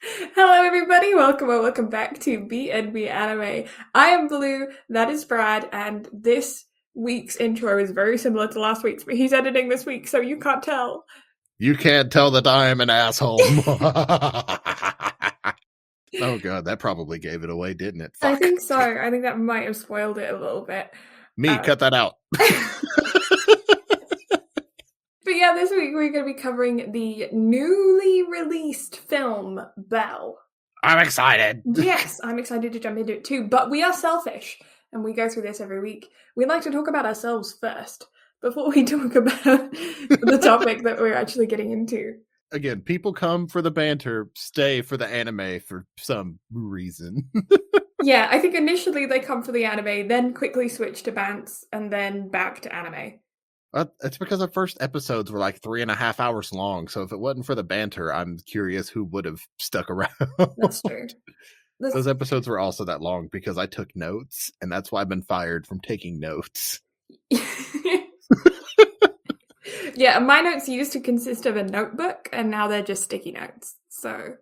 Hello, everybody. Welcome or welcome back to BnB Anime. I am Blue, that is Brad, and this week's intro is very similar to last week's, but he's editing this week, so you can't tell. You can't tell that I am an asshole. Oh, God, that probably gave it away, didn't it? Fuck. I think so. I think that might have spoiled it a little bit. Cut that out. But yeah, this week we're going to be covering the newly released film, Belle. I'm excited. Yes, I'm excited to jump into it too, but we are selfish, and we go through this every week. We like to talk about ourselves first, before we talk about the topic that we're actually getting into. Again, people come for the banter, stay for the anime for some reason. Yeah, I think initially they come for the anime, then quickly switch to bants, and then back to anime. It's because the first episodes were like 3.5 hours long, so if it wasn't for the banter, I'm curious who would have stuck around. That's true. Those episodes were also that long because I took notes, and that's why I've been fired from taking notes. Yeah, my notes used to consist of a notebook, and now they're just sticky notes. So,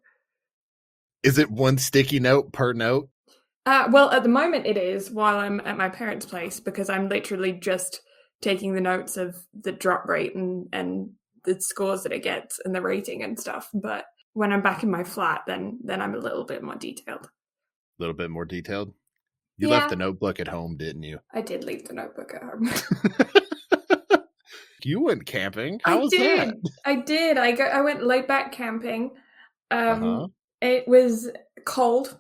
is it one sticky note per note? Well, at the moment it is, while I'm at my parents' place, because I'm literally just taking the notes of the drop rate and the scores that it gets and the rating and stuff. But when I'm back in my flat, then I'm a little bit more detailed. A little bit more detailed? You left the notebook at home, didn't you? I did leave the notebook at home. You went camping? How was that? I did. I went laid back camping. It was cold,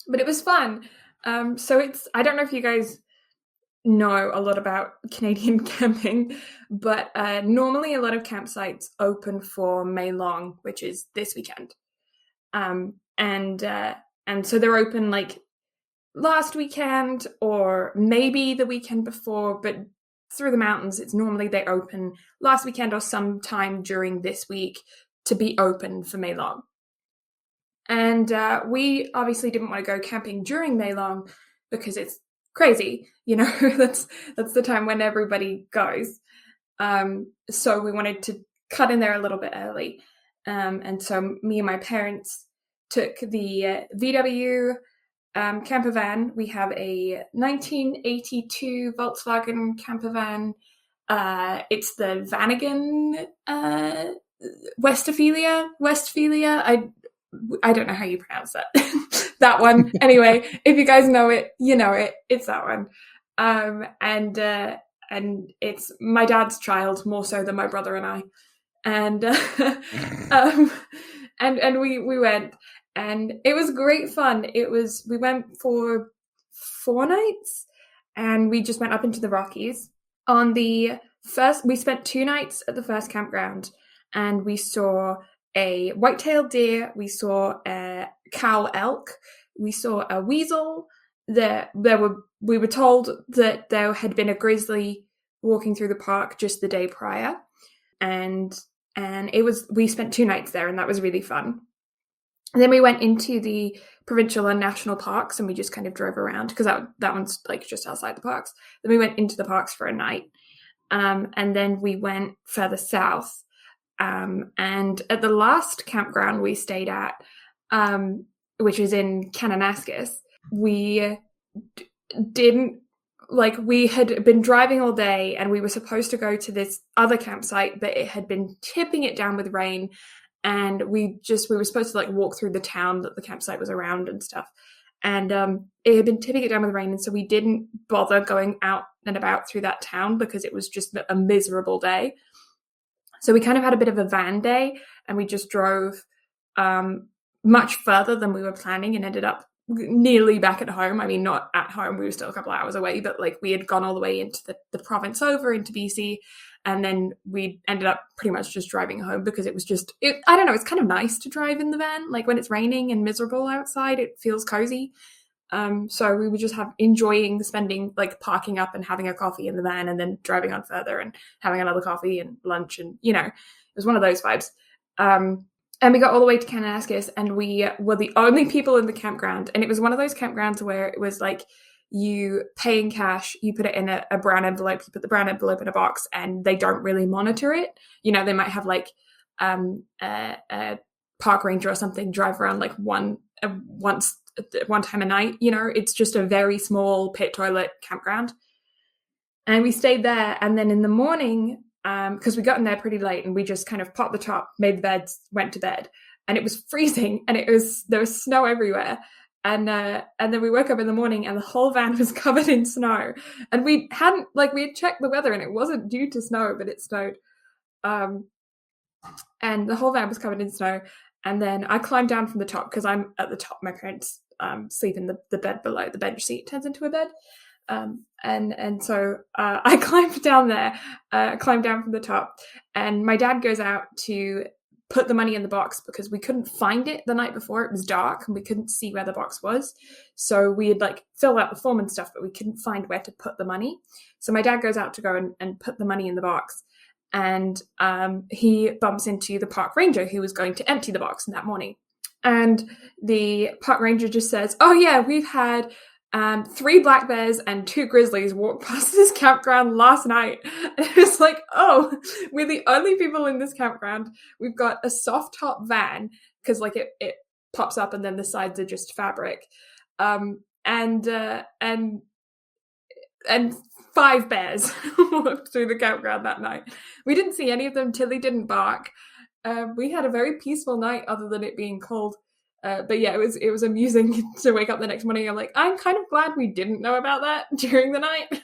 but it was fun. So I don't know if you guys know a lot about Canadian camping, but normally a lot of campsites open for May Long, which is this weekend. And so they're open like last weekend or maybe the weekend before, but through the mountains, it's normally they open last weekend or sometime during this week to be open for May Long. And we obviously didn't want to go camping during May Long because it's crazy, you know. that's the time when everybody goes. So we wanted to cut in there a little bit early. And so me and my parents took the VW camper van. We have a 1982 Volkswagen camper van. It's the Vanagon Westphalia. I don't know how you pronounce that. That one. Anyway, if you guys know it, you know it. It's that one. And it's my dad's child more so than my brother and I. And and we went. And it was great fun. We went for 4 nights and we just went up into the Rockies. We spent 2 nights at the first campground and we saw a white-tailed deer, we saw a cow elk, we saw a weasel. We were told that there had been a grizzly walking through the park just the day prior. And we spent 2 nights there and that was really fun. And then we went into the provincial and national parks and we just kind of drove around because that one's like just outside the parks. Then we went into the parks for a night. And then we went further south. And at the last campground we stayed at, which is in Kananaskis, we had been driving all day and we were supposed to go to this other campsite, but it had been tipping it down with rain. And we were supposed to like walk through the town that the campsite was around and stuff. And it had been tipping it down with rain. And so we didn't bother going out and about through that town because it was just a miserable day. So we kind of had a bit of a van day and we just drove much further than we were planning and ended up nearly back at home. I mean, not at home. We were still a couple of hours away, but like we had gone all the way into the province over into BC. And then we ended up pretty much just driving home because it was I don't know, it's kind of nice to drive in the van. Like when it's raining and miserable outside, it feels cozy. So we were just enjoying spending, like parking up and having a coffee in the van and then driving on further and having another coffee and lunch. And, you know, it was one of those vibes. And we got all the way to Kananaskis and we were the only people in the campground. And it was one of those campgrounds where it was like, you pay in cash, you put it in a brown envelope, you put the brown envelope in a box and they don't really monitor it. You know, they might have like a park ranger or something drive around like one time a night. You know, it's just a very small pit toilet campground. And we stayed there. And then in the morning, because we got in there pretty late, and we just kind of popped the top, made the beds, went to bed. And it was freezing, and there was snow everywhere. And then we woke up in the morning, and the whole van was covered in snow. And we had checked the weather, and it wasn't due to snow, but it snowed. And the whole van was covered in snow. And then I climbed down from the top, because I'm at the top. My parents sleep in the bed below. The bench seat turns into a bed. And so I climbed down there, climbed down from the top, and my dad goes out to put the money in the box because we couldn't find it the night before. It was dark and we couldn't see where the box was. So we had like filled out the form and stuff, but we couldn't find where to put the money. So my dad goes out to go and put the money in the box. And he bumps into the park ranger who was going to empty the box that morning. And the park ranger just says, "Oh yeah, we've had 3 black bears and 2 grizzlies walk past this campground last night." And it was like, oh, we're the only people in this campground. We've got a soft top van because like it pops up and then the sides are just fabric. And 5 bears walked through the campground that night. We didn't see any of them. Tilly didn't bark. We had a very peaceful night other than it being cold. But yeah, it was amusing to wake up the next morning. I'm like, I'm kind of glad we didn't know about that during the night.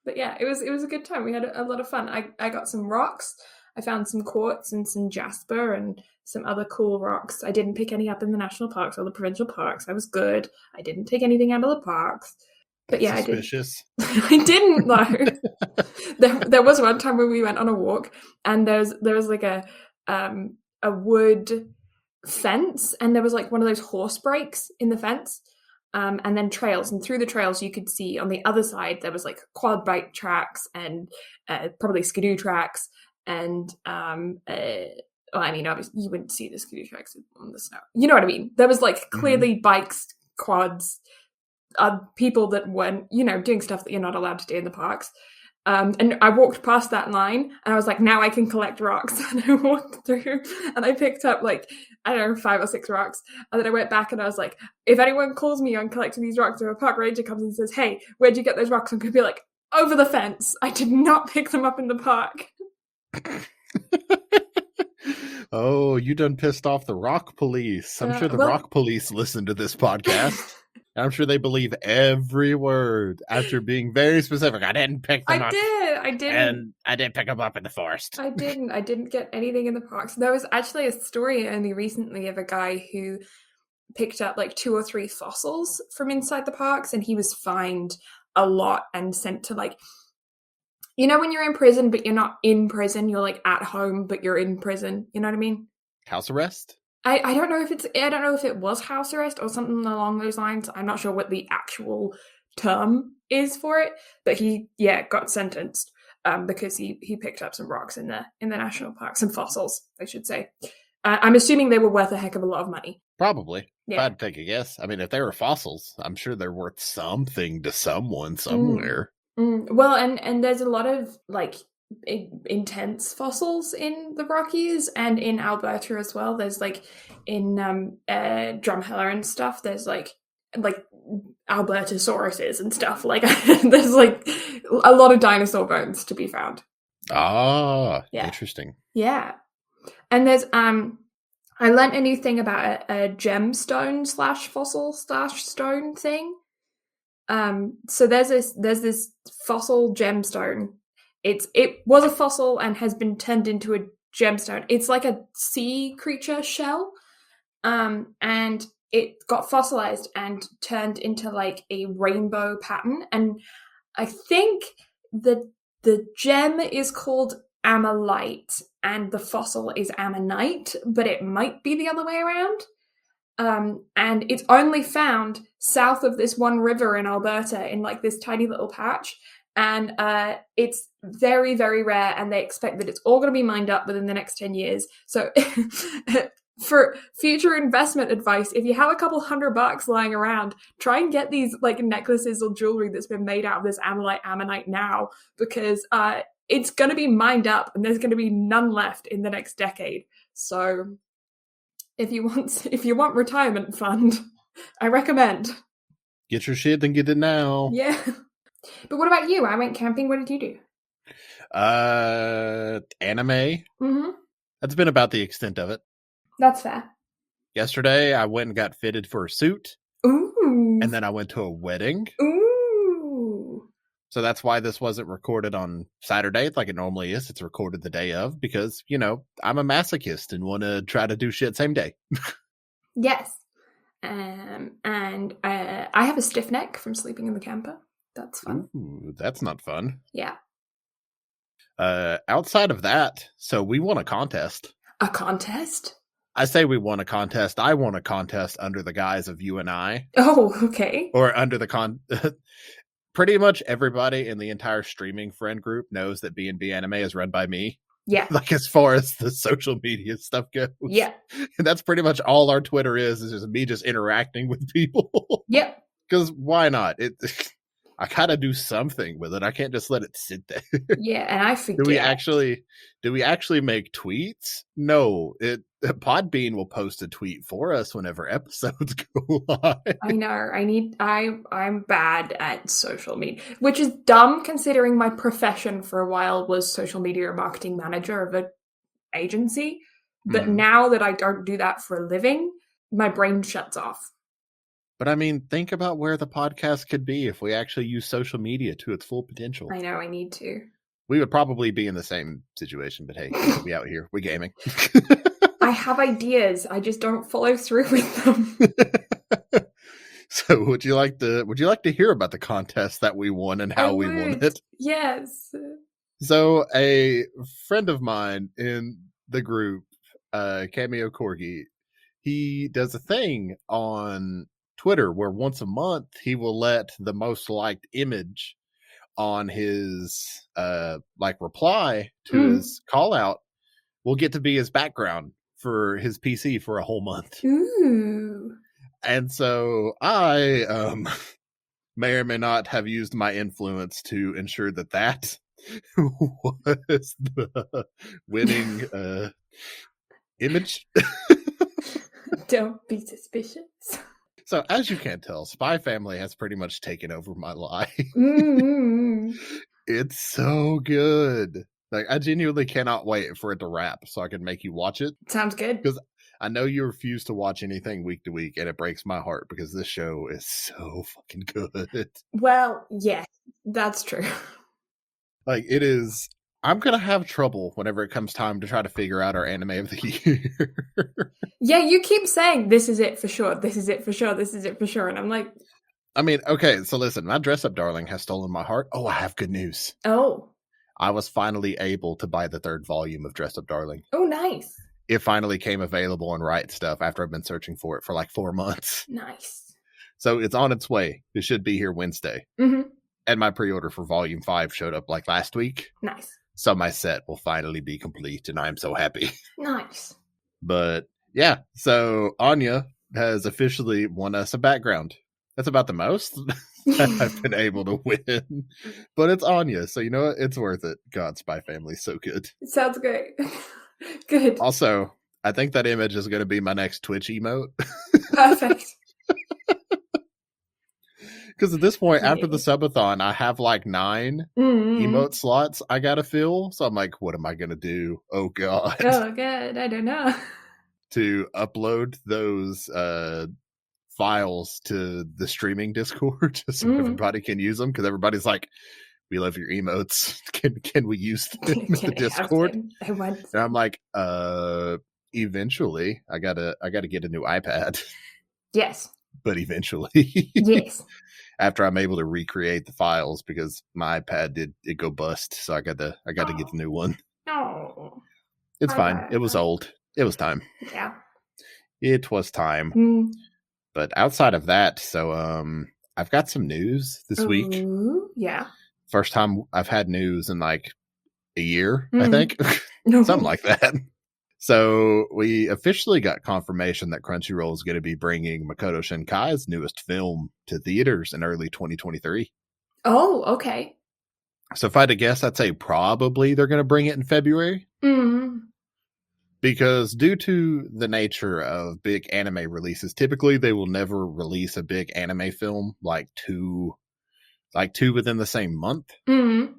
But yeah, it was a good time. We had a lot of fun. I got some rocks. I found some quartz and some jasper and some other cool rocks. I didn't pick any up in the national parks or the provincial parks. I was good. I didn't take anything out of the parks. But yeah, suspicious. I didn't though. There was one time when we went on a walk, and there was like a wood fence, and there was like one of those horse breaks in the fence, and then trails, and through the trails you could see on the other side there was like quad bike tracks and probably skidoo tracks, and well, I mean, obviously you wouldn't see the skidoo tracks on the snow. You know what I mean? There was like clearly bikes, quads, people that weren't, you know, doing stuff that you're not allowed to do in the parks. And I walked past that line and I was like, now I can collect rocks. And I walked through and I picked up like, I don't know, 5 or 6 rocks. And then I went back and I was like, if anyone calls me on collecting these rocks, or a park ranger comes and says, "Hey, where'd you get those rocks?" I'm going to be like, over the fence. I did not pick them up in the park. Oh, you done pissed off the rock police. I'm sure the rock police listen to this podcast. I'm sure they believe every word after being very specific. I didn't pick them up. I did. And I didn't pick them up in the forest. I didn't get anything in the parks. There was actually a story only recently of a guy who picked up like 2 or 3 fossils from inside the parks, and he was fined a lot and sent to like, you know, when you're in prison, but you're not in prison, you're like at home, but you're in prison. You know what I mean? House arrest? I don't know if it was house arrest or something along those lines. I'm not sure what the actual term is for it, but he got sentenced because he picked up some rocks in the national park, some fossils, I should say. I'm assuming they were worth a heck of a lot of money. Probably. Yeah. If I'd take a guess. I mean, if they were fossils, I'm sure they're worth something to someone somewhere. Well, and there's a lot of like intense fossils in the Rockies and in Alberta as well. There's like in Drumheller and stuff, there's like Albertosauruses and stuff. Like there's like a lot of dinosaur bones to be found. Yeah. Interesting. Yeah. And there's I learned a new thing about a gemstone / fossil / stone thing. So there's this fossil gemstone. It was a fossil and has been turned into a gemstone. It's like a sea creature shell, and it got fossilized and turned into like a rainbow pattern. And I think the gem is called amylite and the fossil is ammonite, but it might be the other way around. And it's only found south of this one river in Alberta in like this tiny little patch. And it's very, very rare, and they expect that it's all going to be mined up within the next 10 years. So for future investment advice, if you have a couple $100 lying around, try and get these like necklaces or jewelry that's been made out of this ammonite now, because it's going to be mined up and there's going to be none left in the next decade. So if you want retirement fund, I recommend. Get your shit and get it now. Yeah. But what about you? I went camping. What did you do? Anime. Mm-hmm. That's been about the extent of it. That's fair. Yesterday, I went and got fitted for a suit. Ooh. And then I went to a wedding. Ooh. So that's why this wasn't recorded on Saturday like it normally is. It's recorded the day of because, I'm a masochist and want to try to do shit same day. Yes. And I have a stiff neck from sleeping in the camper. That's fun. Ooh, that's not fun. Yeah. Outside of that, so we won a contest. A contest? I say we won a contest. I won a contest under the guise of you and I. Oh, okay. Or under the pretty much everybody in the entire streaming friend group knows that BnB Anime is run by me. Yeah. Like as far as the social media stuff goes. Yeah. And that's pretty much all our Twitter is just me just interacting with people. Yep. Because why not? I gotta do something with it. I can't just let it sit there. Yeah, and I forget. Do we actually make tweets? No. Podbean will post a tweet for us whenever episodes go live. I know. I'm bad at social media, which is dumb considering my profession for a while was social media marketing manager of an agency. But now that I don't do that for a living, my brain shuts off. But I mean, think about where the podcast could be if we actually use social media to its full potential. I know, I need to. We would probably be in the same situation, but hey, we out here. We gaming. I have ideas. I just don't follow through with them. So would you like to hear about the contest that we won and how we won it? Yes. So a friend of mine in the group, Cameo Corgi, he does a thing on Twitter where once a month he will let the most liked image on his reply to his call out will get to be his background for his PC for a whole month. Ooh. And so I may or may not have used my influence to ensure that was the winning image. Don't be suspicious. So, as you can tell, Spy Family has pretty much taken over my life. It's so good. Like, I genuinely cannot wait for it to wrap so I can make you watch it. Sounds good. Because I know you refuse to watch anything week to week, and it breaks my heart because this show is so fucking good. Well, yes, that's true. Like, it is... I'm going to have trouble whenever it comes time to try to figure out our anime of the year. Yeah, you keep saying, this is it for sure, this is it for sure, this is it for sure. And I'm like... I mean, okay, so listen, my Dress Up Darling has stolen my heart. Oh, I have good news. Oh. I was finally able to buy the 3rd volume of Dress Up Darling. Oh, nice. It finally came available on Right Stuff after I've been searching for it for like 4 months. Nice. So it's on its way. It should be here Wednesday. Mm-hmm. And my pre-order for Volume 5 showed up like last week. Nice. So my set will finally be complete, and I'm so happy. Nice. But yeah, so Anya has officially won us a background. That's about the most that I've been able to win. But it's Anya, so you know what? It's worth it. God, Spy Family's so good. It sounds great. Good. Also, I think that image is going to be my next Twitch emote. Perfect. Because at this point, after the subathon, I have like 9 emote slots I gotta fill. So I'm like, what am I gonna do? Oh god. Oh god, I don't know. To upload those files to the streaming Discord just so everybody can use them. Because everybody's like, we love your emotes. Can we use them in the Discord? And I'm like, eventually I gotta get a new iPad. Yes. But eventually. Yes. After I'm able to recreate the files because my iPad did go bust, so I got to get the new one. Oh, it's fine. It was old. It was time. Yeah, it was time. But outside of that, so I've got some news this week. Yeah, first time I've had news in like a year, I think, something like that. So we officially got confirmation that Crunchyroll is going to be bringing Makoto Shinkai's newest film to theaters in early 2023. Oh, okay. So if I had to guess, I'd say probably they're going to bring it in February. Mm-hmm. Because due to the nature of big anime releases, typically they will never release a big anime film like two within the same month. Mm-hmm.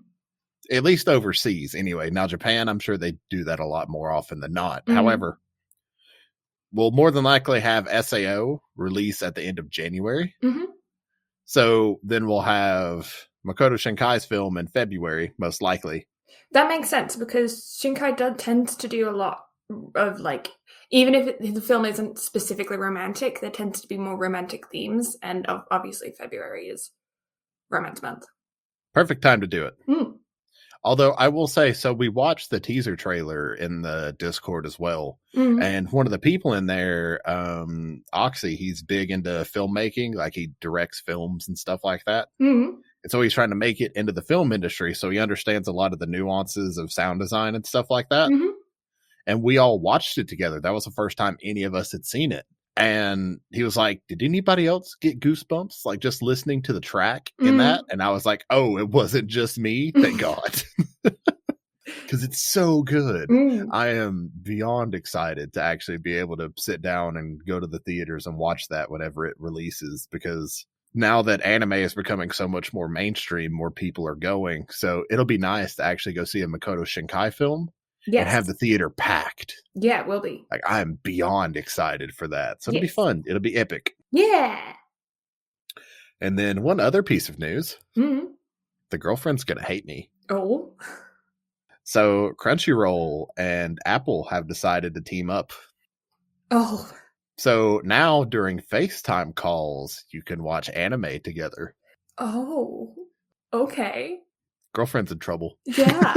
At least overseas, anyway. Now, Japan, I'm sure they do that a lot more often than not. Mm-hmm. However, we'll more than likely have SAO release at the end of January. Mm-hmm. So then we'll have Makoto Shinkai's film in February, most likely. That makes sense because Shinkai tends to do a lot of like, even if the film isn't specifically romantic, there tends to be more romantic themes, and obviously February is Romance Month. Perfect time to do it. Mm. Although I will say, so we watched the teaser trailer in the Discord as well. Mm-hmm. And one of the people in there, Oxy, he's big into filmmaking. Like he directs films and stuff like that. Mm-hmm. And so he's trying to make it into the film industry. So he understands a lot of the nuances of sound design and stuff like that. Mm-hmm. And we all watched it together. That was the first time any of us had seen it. And he was like, did anybody else get goosebumps? Like just listening to the track in that? And I was like, oh, it wasn't just me. Thank God. Because it's so good. I am beyond excited to actually be able to sit down and go to the theaters and watch that whenever it releases. Because now that anime is becoming so much more mainstream, more people are going. So it'll be nice to actually go see a Makoto Shinkai film. Yes. And have the theater packed. Yeah, it will be. Like, I'm beyond excited for that. So it'll be fun. It'll be epic. Yeah. And then one other piece of news. Mm-hmm. The girlfriend's going to hate me. Oh. So Crunchyroll and Apple have decided to team up. Oh. So now during FaceTime calls, you can watch anime together. Oh. Okay. Girlfriend's in trouble. Yeah.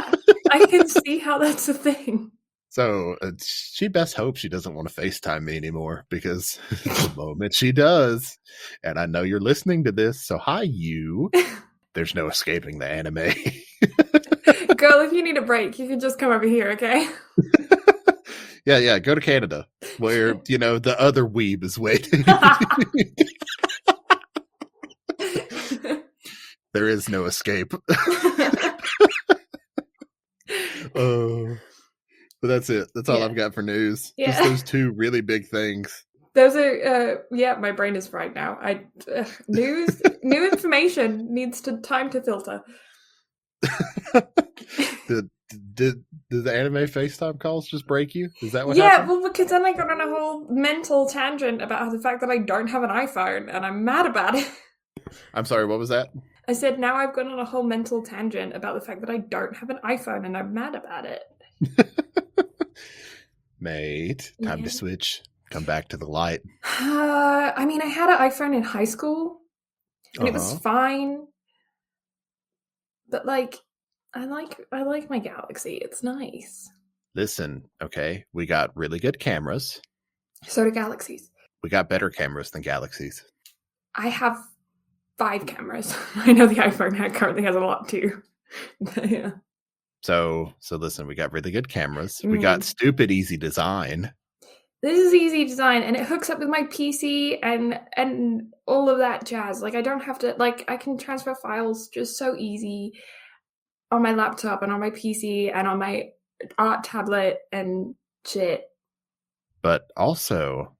I can see how that's a thing. So she best hopes she doesn't want to FaceTime me anymore, because the moment she does, and I know you're listening to this, so hi you, there's no escaping the anime. Girl, if you need a break, you can just come over here, okay? Yeah, go to Canada, where, the other weeb is waiting. There is no escape. But that's it. That's all I've got for news. Yeah. Just those two really big things. Those are, my brain is fried now. New information needs time to filter. Did the anime FaceTime calls just break you? Is that what Yeah, happened? well, because then I got on a whole mental tangent about the fact that I don't have an iPhone, and I'm mad about it. I'm sorry, what was that? I said now I've gone on a whole mental tangent about the fact that I don't have an iPhone, and I'm mad about it. Mate, time to switch. Come back to the light. I had an iPhone in high school, and it was fine. But I like my Galaxy. It's nice. Listen, okay, we got really good cameras. So do Galaxies. We got better cameras than Galaxies. I have 5 cameras. I know the iPhone currently has a lot too. Yeah. So listen, we got really good cameras. We got stupid easy design. This is easy design, and it hooks up with my PC and all of that jazz. I don't have to, I can transfer files just so easy on my laptop and on my PC and on my art tablet and shit. But also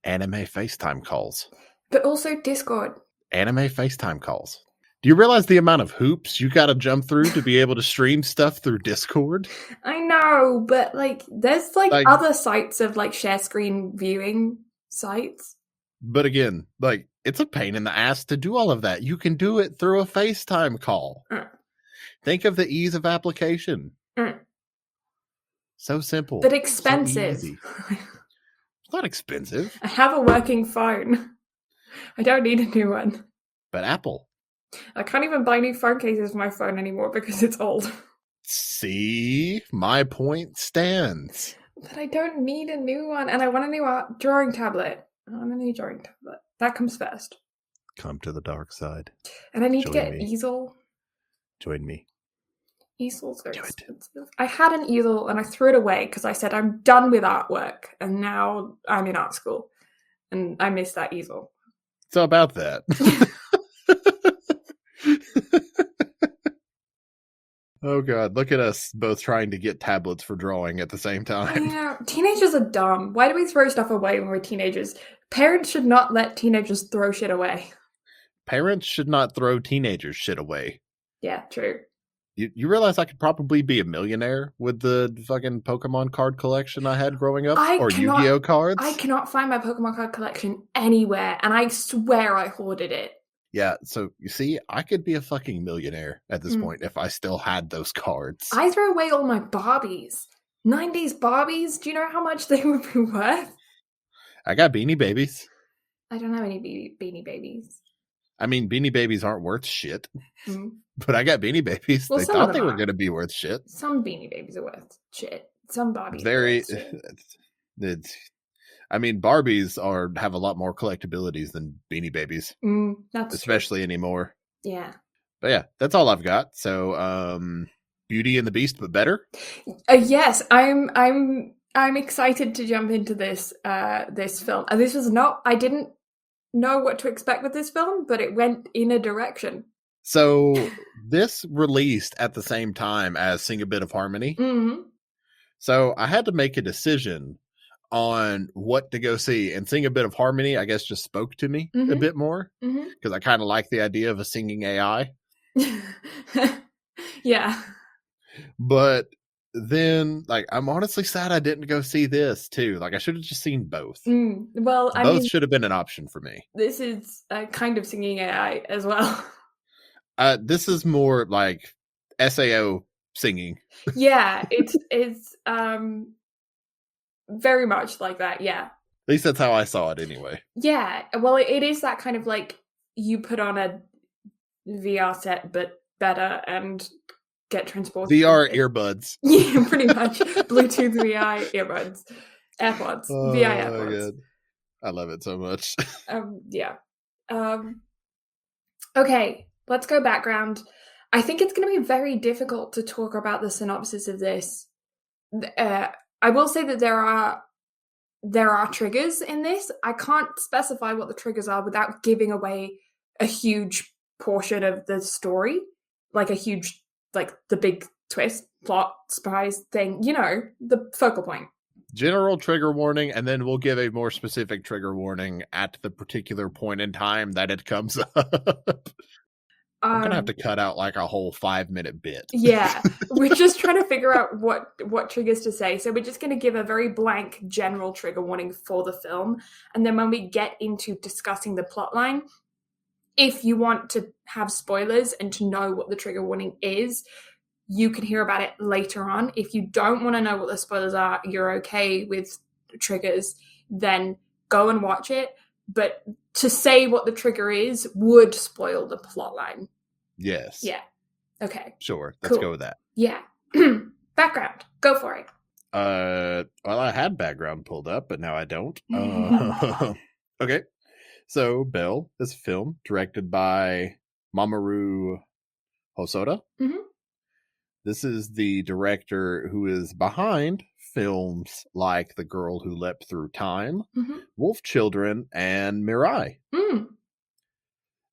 anime FaceTime calls. But also Discord. Anime FaceTime calls. Do you realize the amount of hoops you got to jump through to be able to stream stuff through Discord? I know, but there's other sites of share screen viewing sites. But again, it's a pain in the ass to do all of that. You can do it through a FaceTime call. Think of the ease of application. So simple. But expensive. So it's not expensive. I have a working phone. I don't need a new one. But Apple. I can't even buy new phone cases for my phone anymore because it's old. See? My point stands. But I don't need a new one. And I want a new drawing tablet. I want a new drawing tablet. That comes first. Come to the dark side. And I need to get an easel. Join me. Easels are expensive. I had an easel and I threw it away because I said I'm done with artwork. And now I'm in art school. And I miss that easel. So about that. Oh god, look at us both trying to get tablets for drawing at the same time. Yeah, teenagers are dumb. Why do we throw stuff away when we're teenagers? Parents should not let teenagers throw shit away. Parents should not throw teenagers' shit away. Yeah, true. You realize I could probably be a millionaire with the fucking Pokemon card collection I had growing up? Or Yu-Gi-Oh cards? I cannot find my Pokemon card collection anywhere, and I swear I hoarded it. Yeah, so you see, I could be a fucking millionaire at this point if I still had those cards. I throw away all my Barbies. 90s Barbies, do you know how much they would be worth? I got Beanie Babies. I don't have any Beanie Babies. I mean, Beanie Babies aren't worth shit. But I got Beanie Babies. Well, they thought they were going to be worth shit. Some Beanie Babies are worth shit. Some Barbies I mean, Barbies have a lot more collectabilities than Beanie Babies. That's especially true. Anymore. Yeah. But yeah, that's all I've got. So, Beauty and the Beast, but better? Yes, I'm excited to jump into this film. And this was not, I didn't know what to expect with this film, but it went in a direction. So this released at the same time as Sing a Bit of Harmony. Mm-hmm. So I had to make a decision on what to go see, and Sing a Bit of Harmony, I guess, just spoke to me a bit more because I kind of like the idea of a singing AI. Yeah. But then, like, I'm honestly sad I didn't go see this too. Like, I should have just seen both. Well, both should have been an option for me. This is a kind of singing AI as well. This is more like SAO singing. Yeah, it's very much like that. Yeah. At least that's how I saw it anyway. Yeah. Well, it is that kind of like you put on a VR set, but better, and get transported. VR earbuds. Yeah, pretty much. Bluetooth VR earbuds. AirPods. VR AirPods. God. I love it so much. Yeah. Okay, let's go background. I think it's going to be very difficult to talk about the synopsis of this. I will say that there are triggers in this. I can't specify what the triggers are without giving away a huge portion of the story, like a huge, like the big twist, plot, surprise thing, the focal point. General trigger warning, and then we'll give a more specific trigger warning at the particular point in time that it comes up. I'm going to have to cut out like a whole 5-minute bit. Yeah, we're just trying to figure out what triggers to say. So we're just going to give a very blank general trigger warning for the film. And then when we get into discussing the plotline, if you want to have spoilers and to know what the trigger warning is, you can hear about it later on. If you don't want to know what the spoilers are, you're okay with triggers, then go and watch it. But to say what the trigger is would spoil the plotline. Yes. Yeah. Okay. Sure. Let's go with that. Yeah. Background. Go for it. Well, I had background pulled up, but now I don't. Okay. So, Belle is a film directed by Mamoru Hosoda. Mm-hmm. This is the director who is behind films like The Girl Who Leapt Through Time, Wolf Children, and Mirai.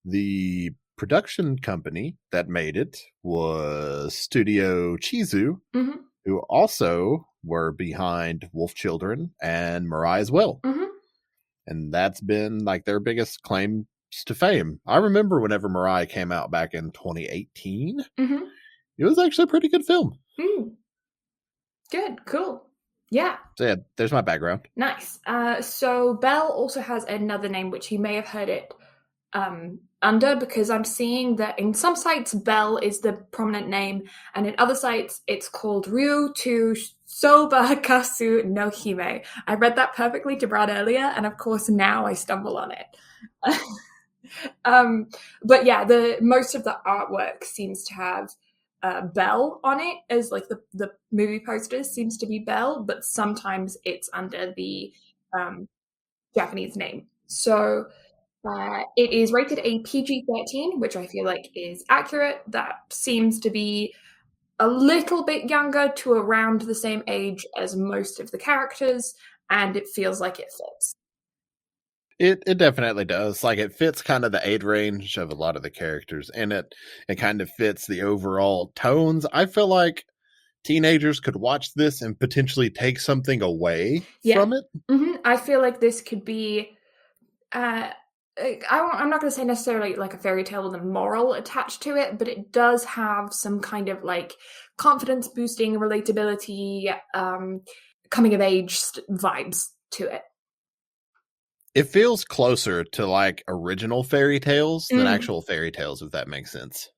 The production company that made it was Studio Chizu, who also were behind Wolf Children and Mirai as well. And that's been like their biggest claims to fame. I remember whenever Mirai came out back in 2018. It was actually a pretty good film. Good, cool. Yeah. So yeah, there's my background. Nice. So Belle also has another name, which you may have heard it under, because I'm seeing that in some sites Belle is the prominent name, and in other sites it's called Ryu to Soba Kasu no Hime. I read that perfectly to Brad earlier, and of course now I stumble on it. But yeah, the most of the artwork seems to have Belle on it, as like the movie posters seems to be Belle, but sometimes it's under the Japanese name. So it is rated a PG-13, which I feel like is accurate. That seems to be a little bit younger to around the same age as most of the characters, and it feels like it fits. It definitely does. Like, it fits kind of the age range of a lot of the characters, and it kind of fits the overall tones. I feel like teenagers could watch this and potentially take something away from it. I feel like this could be I'm not going to say necessarily like a fairy tale with a moral attached to it, but it does have some kind of like confidence boosting, relatability, coming of age vibes to it. It feels closer to like original fairy tales than actual fairy tales, if that makes sense.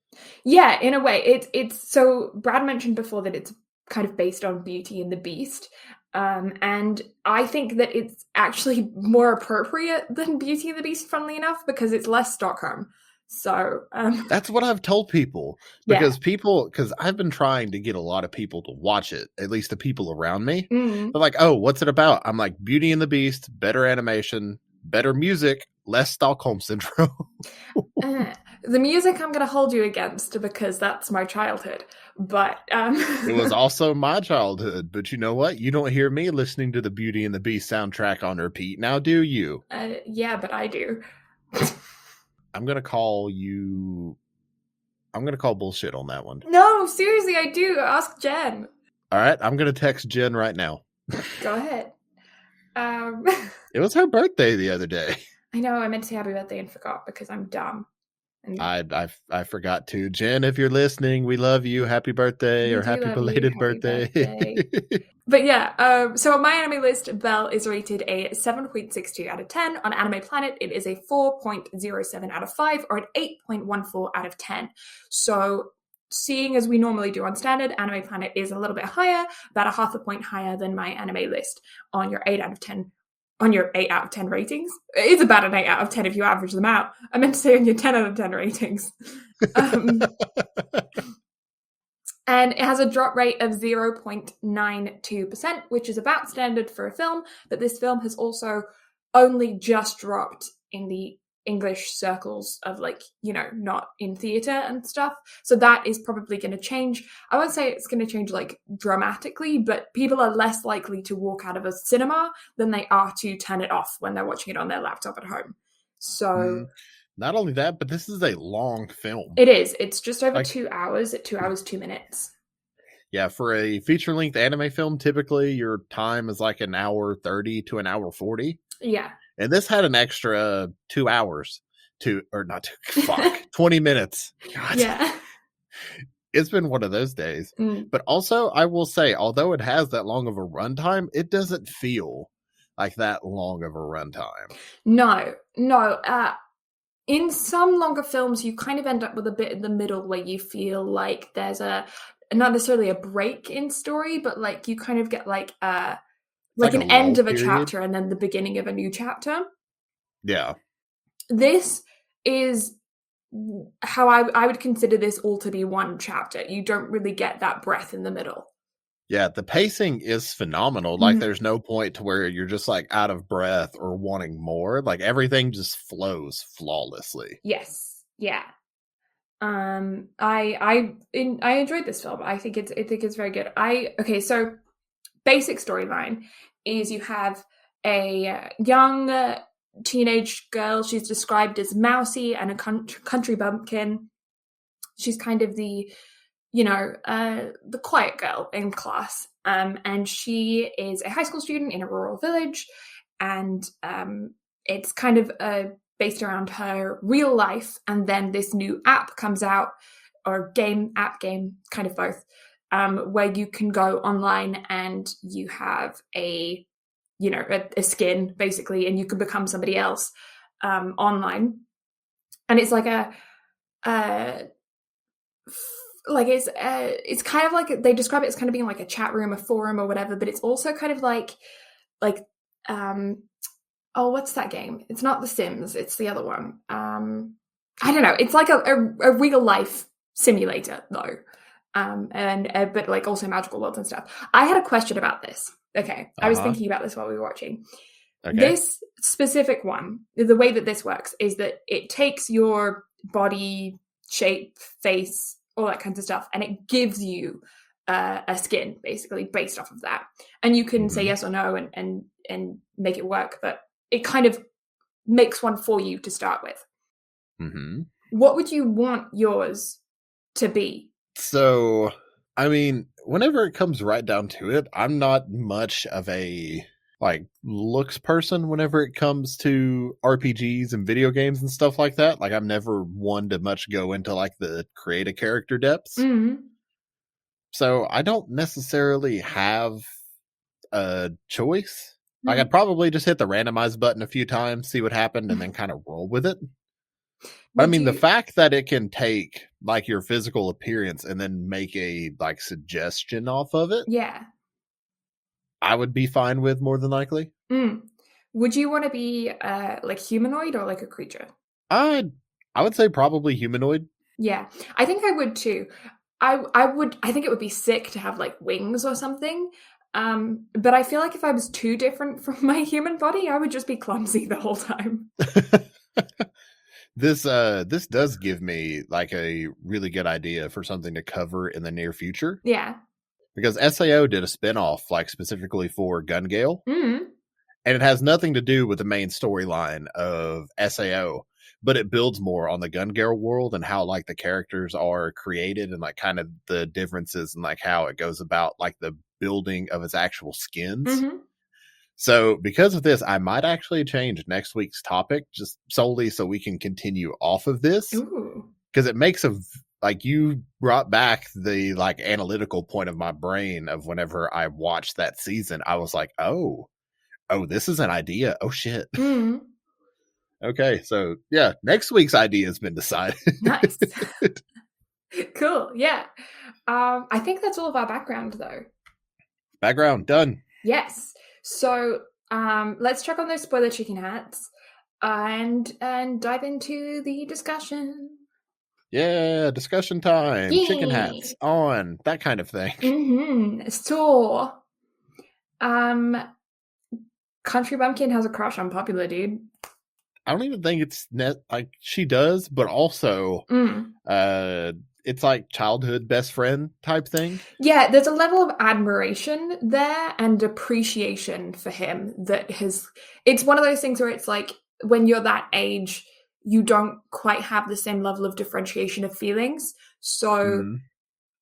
Yeah, in a way. It's so Brad mentioned before that it's kind of based on Beauty and the Beast. And I think that it's actually more appropriate than Beauty and the Beast, funnily enough, because it's less Stockholm. So that's what I've told people, because because I've been trying to get a lot of people to watch it, at least the people around me. They're like, oh, what's it about? I'm like, Beauty and the Beast, better animation, better music, less Stockholm Syndrome. The music I'm going to hold you against because that's my childhood. But it was also my childhood. But you know what? You don't hear me listening to the Beauty and the Beast soundtrack on repeat now, do you? Yeah, but I do. I'm going to call bullshit on that one. No, seriously, I do. Ask Jen. All right, I'm going to text Jen right now. Go ahead. It was her birthday the other day. I know, I meant to say happy birthday and forgot because I'm dumb. And I forgot to. Jen, if you're listening, we love you. Happy birthday, or happy belated birthday. But yeah, so on my anime list, Belle is rated a 7.62 out of 10. On Anime Planet, it is a 4.07 out of 5 or an 8.14 out of 10. So seeing as we normally do on standard, Anime Planet is a little bit higher, about a half a point higher than my anime list on your 8 out of 10. On your 8 out of 10 ratings. It's about an 8 out of 10 if you average them out. I meant to say on your 10 out of 10 ratings. And it has a drop rate of 0.92%, which is about standard for a film, but this film has also only just dropped in the English circles of not in theatre and stuff. So that is probably going to change. I won't say it's going to change dramatically, but people are less likely to walk out of a cinema than they are to turn it off when they're watching it on their laptop at home. So not only that, but this is a long film. It is. It's just over 2 hours at 2 hours, 2 minutes. Yeah, for a feature-length anime film, typically your time is like an hour 30 to an hour 40. Yeah. And this had an extra 2 hours 20 minutes. God. Yeah. It's been one of those days. But also, I will say, although it has that long of a runtime, it doesn't feel like that long of a runtime. No. In some longer films, you kind of end up with a bit in the middle where you feel like there's not necessarily a break in story, but you kind of get an end of a chapter and then the beginning of a new chapter. Yeah. This is how I would consider this all to be one chapter. You don't really get that breath in the middle. Yeah, the pacing is phenomenal. There's no point to where you're just out of breath or wanting more. Everything just flows flawlessly. Yes. Yeah. I enjoyed this film. I think it's very good. So basic storyline is you have a young teenage girl. She's described as mousy and a country bumpkin. She's kind of the quiet girl in class. And she is a high school student in a rural village. And it's kind of based around her real life. And then this new app comes out, or game, kind of both. Where you can go online and you have a skin basically, and you can become somebody else online. And it's it's kind of like they describe it as kind of being like a chat room, a forum or whatever, but it's also kind of what's that game? It's not The Sims, it's the other one. I don't know. It's like a real life simulator though. But also magical worlds and stuff. I had a question about this. Okay. I was thinking about this while we were watching. Okay. This specific one, the way that this works is that it takes your body shape, face, all that kinds of stuff, and it gives you a skin basically based off of that. And you can say yes or no and make it work, but it kind of makes one for you to start with. Mm-hmm. What would you want yours to be? So, I mean, whenever it comes right down to it, I'm not much of a looks person whenever it comes to RPGs and video games and stuff like that. Like, I'm never one to much go into like the create a character depths. Mm-hmm. So I don't necessarily have a choice. Like, I'd probably just hit the randomize button a few times, see what happened, and then kind of roll with it. But I mean, the fact that it can take like your physical appearance and then make a like suggestion off of it, yeah, I would be fine with more than likely. Would you want to be like humanoid or like a creature? I would say probably humanoid. Yeah, I think I would too. I think it would be sick to have like wings or something. But I feel like if I was too different from my human body, I would just be clumsy the whole time. This does give me like a really good idea for something to cover in the near future. Yeah. Because SAO did a spinoff like specifically for Gun Gale. Mm-hmm. And it has nothing to do with the main storyline of SAO, but it builds more on the Gun Gale world and how like the characters are created and like kind of the differences and like how it goes about like the building of its actual skins. Mm-hmm. So because of this, I might actually change next week's topic just solely so we can continue off of this. Because it makes like you brought back the like analytical point of my brain of whenever I watched that season, I was like, oh, this is an idea. Oh shit. Mm-hmm. Okay. So yeah, next week's idea has been decided. Nice. Cool. Yeah. I think that's all of our background though. Background done. Yes. So let's check on those spoiler chicken hats and dive into the discussion. Yeah, discussion time. Yay. Chicken hats on, that kind of thing. Mm-hmm. So, Country Bumpkin has a crush on Popular Dude. I don't even think it's like she does, but also it's like childhood best friend type thing. Yeah, there's a level of admiration there and appreciation for him that it's one of those things where it's like when you're that age, you don't quite have the same level of differentiation of feelings. So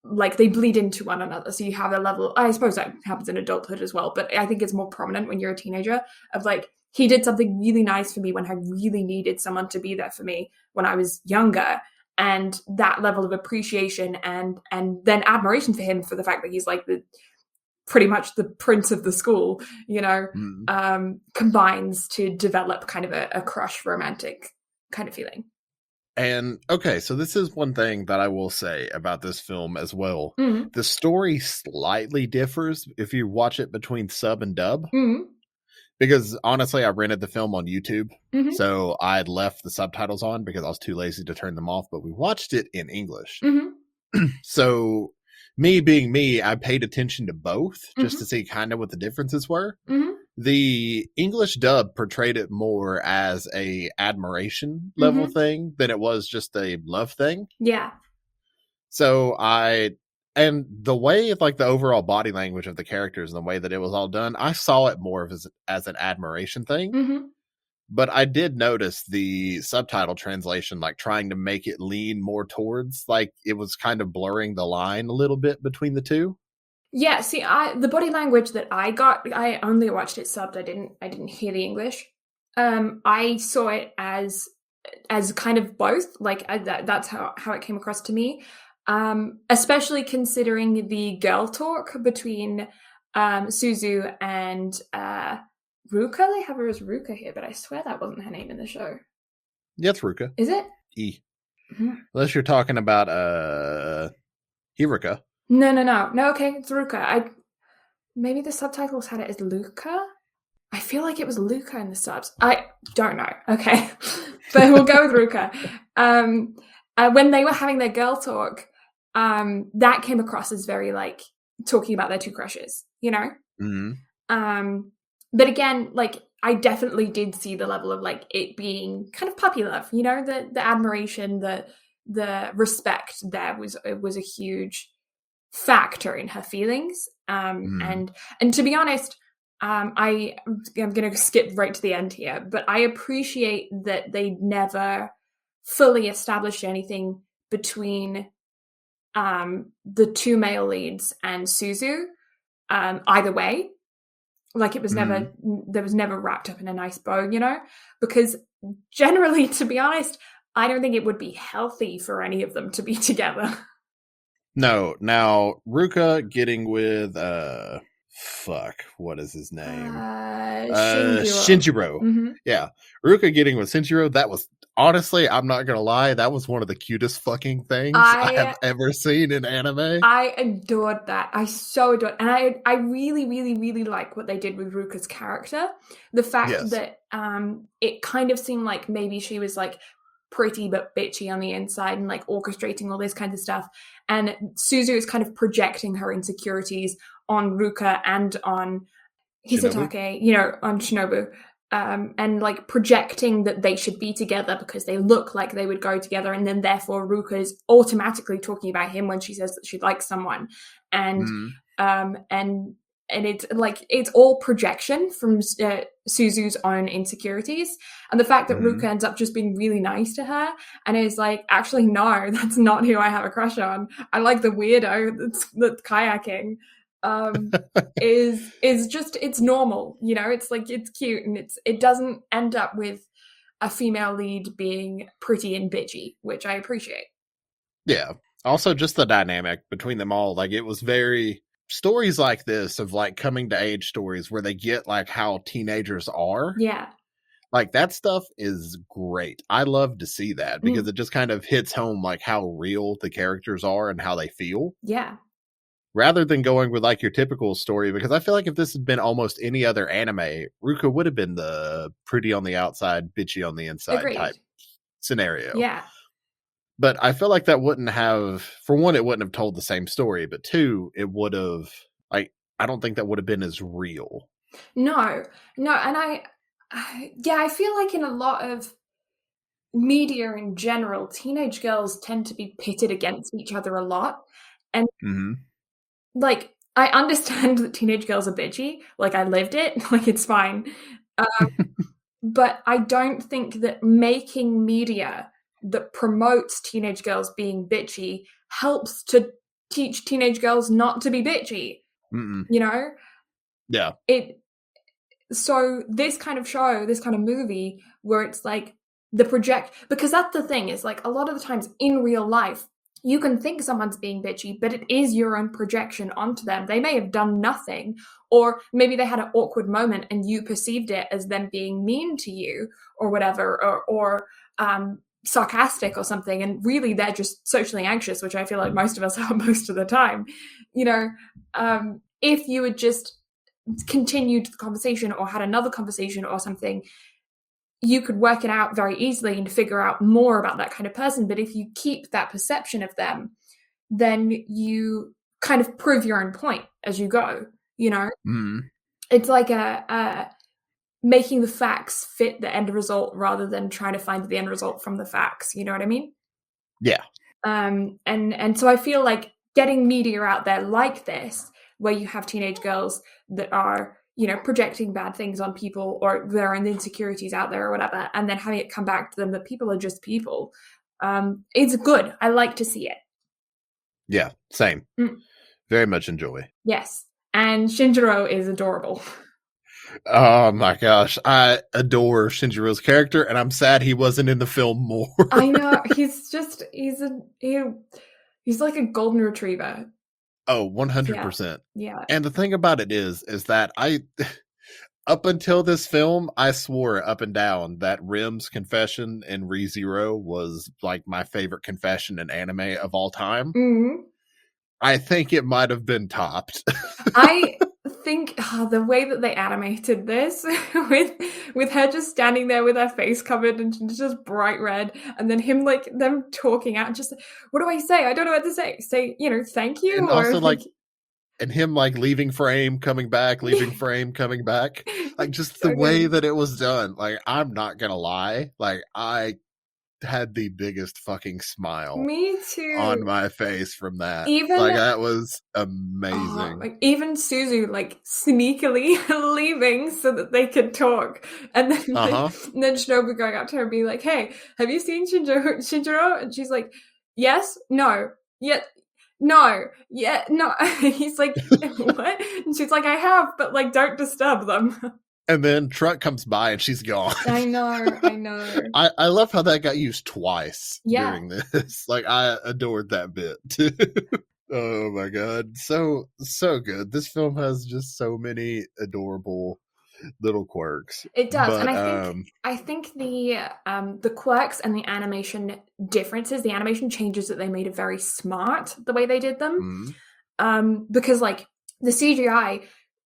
like they bleed into one another. So you have a level, I suppose that happens in adulthood as well, but I think it's more prominent when you're a teenager of like, he did something really nice for me when I really needed someone to be there for me when I was younger. And that level of appreciation and then admiration for him for the fact that he's like pretty much the prince of the school, combines to develop kind of a crush romantic kind of feeling. And okay, so this is one thing that I will say about this film as well. The story slightly differs if you watch it between sub and dub. Because honestly, I rented the film on YouTube, so I had left the subtitles on because I was too lazy to turn them off, but we watched it in English. So me being me, I paid attention to both just to see kind of what the differences were. The English dub portrayed it more as a admiration level thing than it was just a love thing. Yeah. So and the way like the overall body language of the characters and the way that it was all done, I saw it more of as an admiration thing. But I did notice the subtitle translation, like trying to make it lean more towards like it was kind of blurring the line a little bit between the two. Yeah, see, the body language that I got, I only watched it subbed. I didn't hear the English. I saw it as kind of both. Like that's how it came across to me. Especially considering the girl talk between Suzu and Ruka. They have her as Ruka here, but I swear that wasn't her name in the show. Yeah, it's Ruka. Is it? E. Unless you're talking about Hiruka. No. Okay, it's Ruka. Maybe the subtitles had it as Luca. I feel like it was Luca in the subs. I don't know. Okay, but we'll go with Ruka. When they were having their girl talk, that came across as very like talking about their two crushes, you know. But again, like I definitely did see the level of like it being kind of puppy love, you know, the admiration, the respect there was a huge factor in her feelings. And to be honest, I'm going to skip right to the end here, but I appreciate that they never fully established anything between the two male leads and Suzu, either way. Like it was never, there was never wrapped up in a nice bow, you know? Because generally, to be honest, I don't think it would be healthy for any of them to be together. No. Now, Ruka getting with, what is his name? Shinjiro. Mm-hmm. Yeah. Ruka getting with Shinjiro, that was, honestly, I'm not going to lie, that was one of the cutest fucking things I have ever seen in anime. I adored that. I so adored, and I really, really, really like what they did with Ruka's character. The fact that it kind of seemed like maybe she was like pretty but bitchy on the inside and like orchestrating all this kind of stuff, and Suzu is kind of projecting her insecurities on Ruka and on Hisatake, you know, on Shinobu. And like projecting that they should be together because they look like they would go together, and then therefore Ruka is automatically talking about him when she says that she likes someone, and it's like it's all projection from Suzu's own insecurities, and the fact that Ruka ends up just being really nice to her and is like, actually no, that's not who I have a crush on. I like the weirdo that's kayaking. Is just, it's normal, you know, it's like, it's cute, and it doesn't end up with a female lead being pretty and bitchy, which I appreciate. Yeah. Also just the dynamic between them all, like it was very stories like this of like coming to age stories where they get like how teenagers are. Yeah. Like that stuff is great. I love to see that because it just kind of hits home like how real the characters are and how they feel. Yeah. Rather than going with like your typical story, because I feel like if this had been almost any other anime, Ruka would have been the pretty on the outside, bitchy on the inside type scenario. Yeah. But I feel like that wouldn't have, for one, it wouldn't have told the same story, but two, it would have, like, I don't think that would have been as real. No, and I feel like in a lot of media in general, teenage girls tend to be pitted against each other a lot. And like, I understand that teenage girls are bitchy. Like, I lived it. Like, it's fine. But I don't think that making media that promotes teenage girls being bitchy helps to teach teenage girls not to be bitchy. You know? Yeah. So this kind of show, this kind of movie, where it's like because that's the thing, is like a lot of the times in real life, you can think someone's being bitchy, but it is your own projection onto them. They may have done nothing, or maybe they had an awkward moment and you perceived it as them being mean to you or whatever, or sarcastic or something. And really they're just socially anxious, which I feel like most of us are most of the time. You know, if you had just continued the conversation or had another conversation or something, you could work it out very easily and figure out more about that kind of person. But if you keep that perception of them, then you kind of prove your own point as you go, you know? It's like a making the facts fit the end result rather than trying to find the end result from the facts. You know what I mean? Yeah. And so I feel like getting media out there like this, where you have teenage girls that are, you know, projecting bad things on people or their own insecurities out there or whatever, and then having it come back to them that people are just people. It's good. I like to see it. Yeah, same. Very much enjoy. Yes. And Shinjiro is adorable. Oh my gosh. I adore Shinjiro's character, and I'm sad he wasn't in the film more. I know. He's like a golden retriever. Oh, 100%. Yeah. And the thing about it is that up until this film, I swore up and down that Rim's confession in ReZero was like my favorite confession in anime of all time. I think it might have been topped. I think the way that they animated this with her just standing there with her face covered and just bright red, and then him like them talking out, just what do I say? I don't know what to say, you know, thank you. And also like and him like leaving frame, coming back, leaving frame, coming back. Like just the way that it was done. Like, I'm not gonna lie. Like, I had the biggest fucking smile Me too. On my face from that. Even like that was amazing. Like even Suzu like sneakily leaving so that they could talk, and then and then Shinobu going up to her and being like, "Hey, have you seen Shinjiro?" And she's like, "Yes, no, yet." No, yeah, no. He's like, what? And she's like, I have, but like, don't disturb them. And then truck comes by and she's gone. I know. I love how that got used twice during this. Like, I adored that bit too. Oh my god, so good. This film has just so many adorable little quirks. It does, but, and I think the quirks and the animation differences, the animation changes that they made are very smart the way they did them. Because like the CGI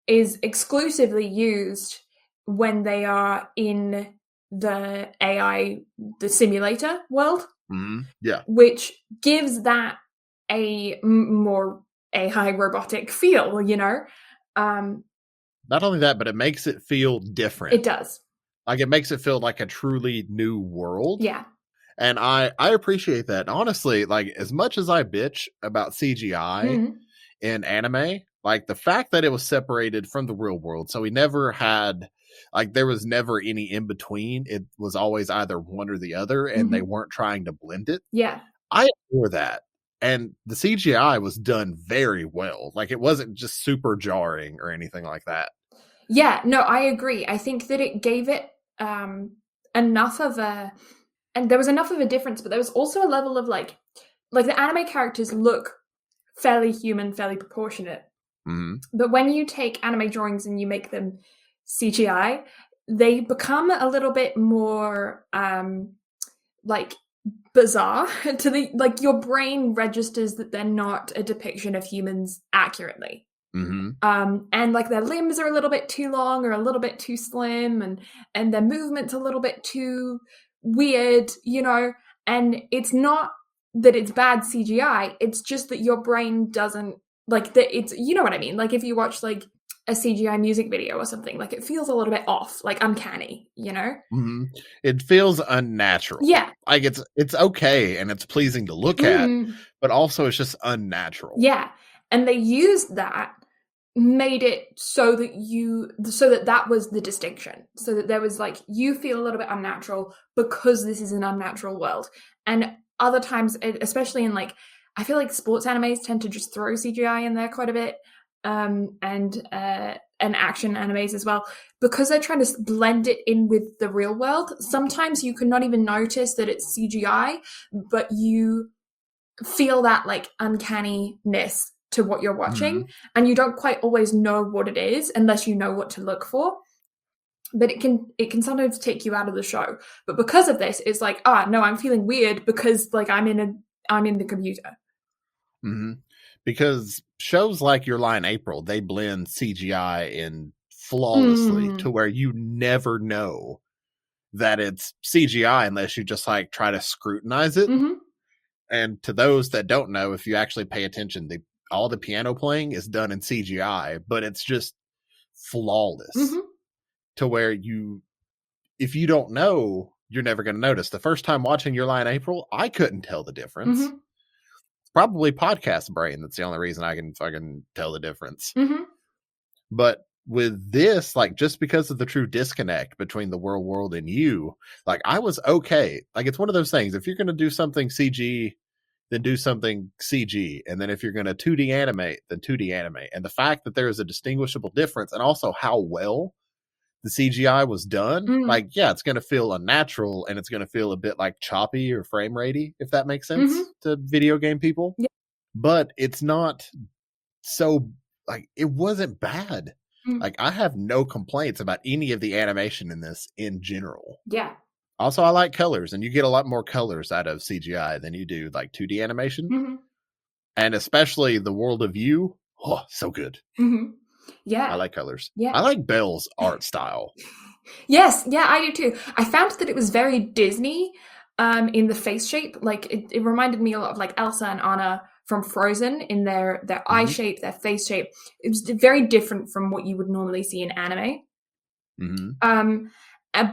is exclusively used when they are in the AI, the simulator world. Yeah, which gives that a more AI robotic feel, you know. Not only that, but it makes it feel different. It does. Like, it makes it feel like a truly new world. Yeah. And I appreciate that. Honestly, like, as much as I bitch about CGI in anime, like, the fact that it was separated from the real world, so we never had, like, there was never any in between. It was always either one or the other, and they weren't trying to blend it. Yeah. I adore that. And the CGI was done very well. Like, it wasn't just super jarring or anything like that. Yeah, no, I agree. I think that it gave it enough of a... And there was enough of a difference, but there was also a level of, like the anime characters look fairly human, fairly proportionate. But when you take anime drawings and you make them CGI, they become a little bit more, like... bizarre to the, like, your brain registers that they're not a depiction of humans accurately. And like their limbs are a little bit too long or a little bit too slim, and their movements a little bit too weird, you know. And it's not that it's bad CGI, it's just that your brain doesn't like that. It's, you know what I mean, like if you watch like a CGI music video or something, like it feels a little bit off, like uncanny, you know. It feels unnatural. Yeah, like it's okay and it's pleasing to look at, but also it's just unnatural. Yeah, and they used that, made it so that was the distinction, so that there was like, you feel a little bit unnatural because this is an unnatural world. And other times, especially in like, I feel like sports animes tend to just throw CGI in there quite a bit. And action animes as well, because they're trying to blend it in with the real world. Sometimes you can not even notice that it's CGI, but you feel that like uncanniness to what you're watching, and you don't quite always know what it is unless you know what to look for. But it can sometimes take you out of the show. But because of this, it's like, no, I'm feeling weird because like I'm in the computer. Because shows like Your Lie in April, they blend CGI in flawlessly to where you never know that it's CGI unless you just like try to scrutinize it. And to those that don't know, if you actually pay attention, all the piano playing is done in CGI, but it's just flawless to where if you don't know, you're never going to notice. The first time watching Your Lie in April, I couldn't tell the difference. Probably podcast brain. That's the only reason I can fucking tell the difference. But with this, like, just because of the true disconnect between the real world and you, like, I was okay. Like, it's one of those things. If you're going to do something CG, then do something CG. And then if you're going to 2D animate, then 2D animate. And the fact that there is a distinguishable difference, and also how well the CGI was done, like, yeah, it's going to feel unnatural, and it's going to feel a bit like choppy or frame ratey, if that makes sense to video game people. Yeah. But it's not so, like, it wasn't bad. Like, I have no complaints about any of the animation in this in general. Yeah. Also, I like colors, and you get a lot more colors out of CGI than you do like 2D animation. And especially the world of you. Oh, so good. Yeah. I like colors. Yeah. I like Belle's art style. Yes. Yeah, I do too. I found that it was very Disney in the face shape. Like, it reminded me a lot of like Elsa and Anna from Frozen in their eye shape, their face shape. It was very different from what you would normally see in anime.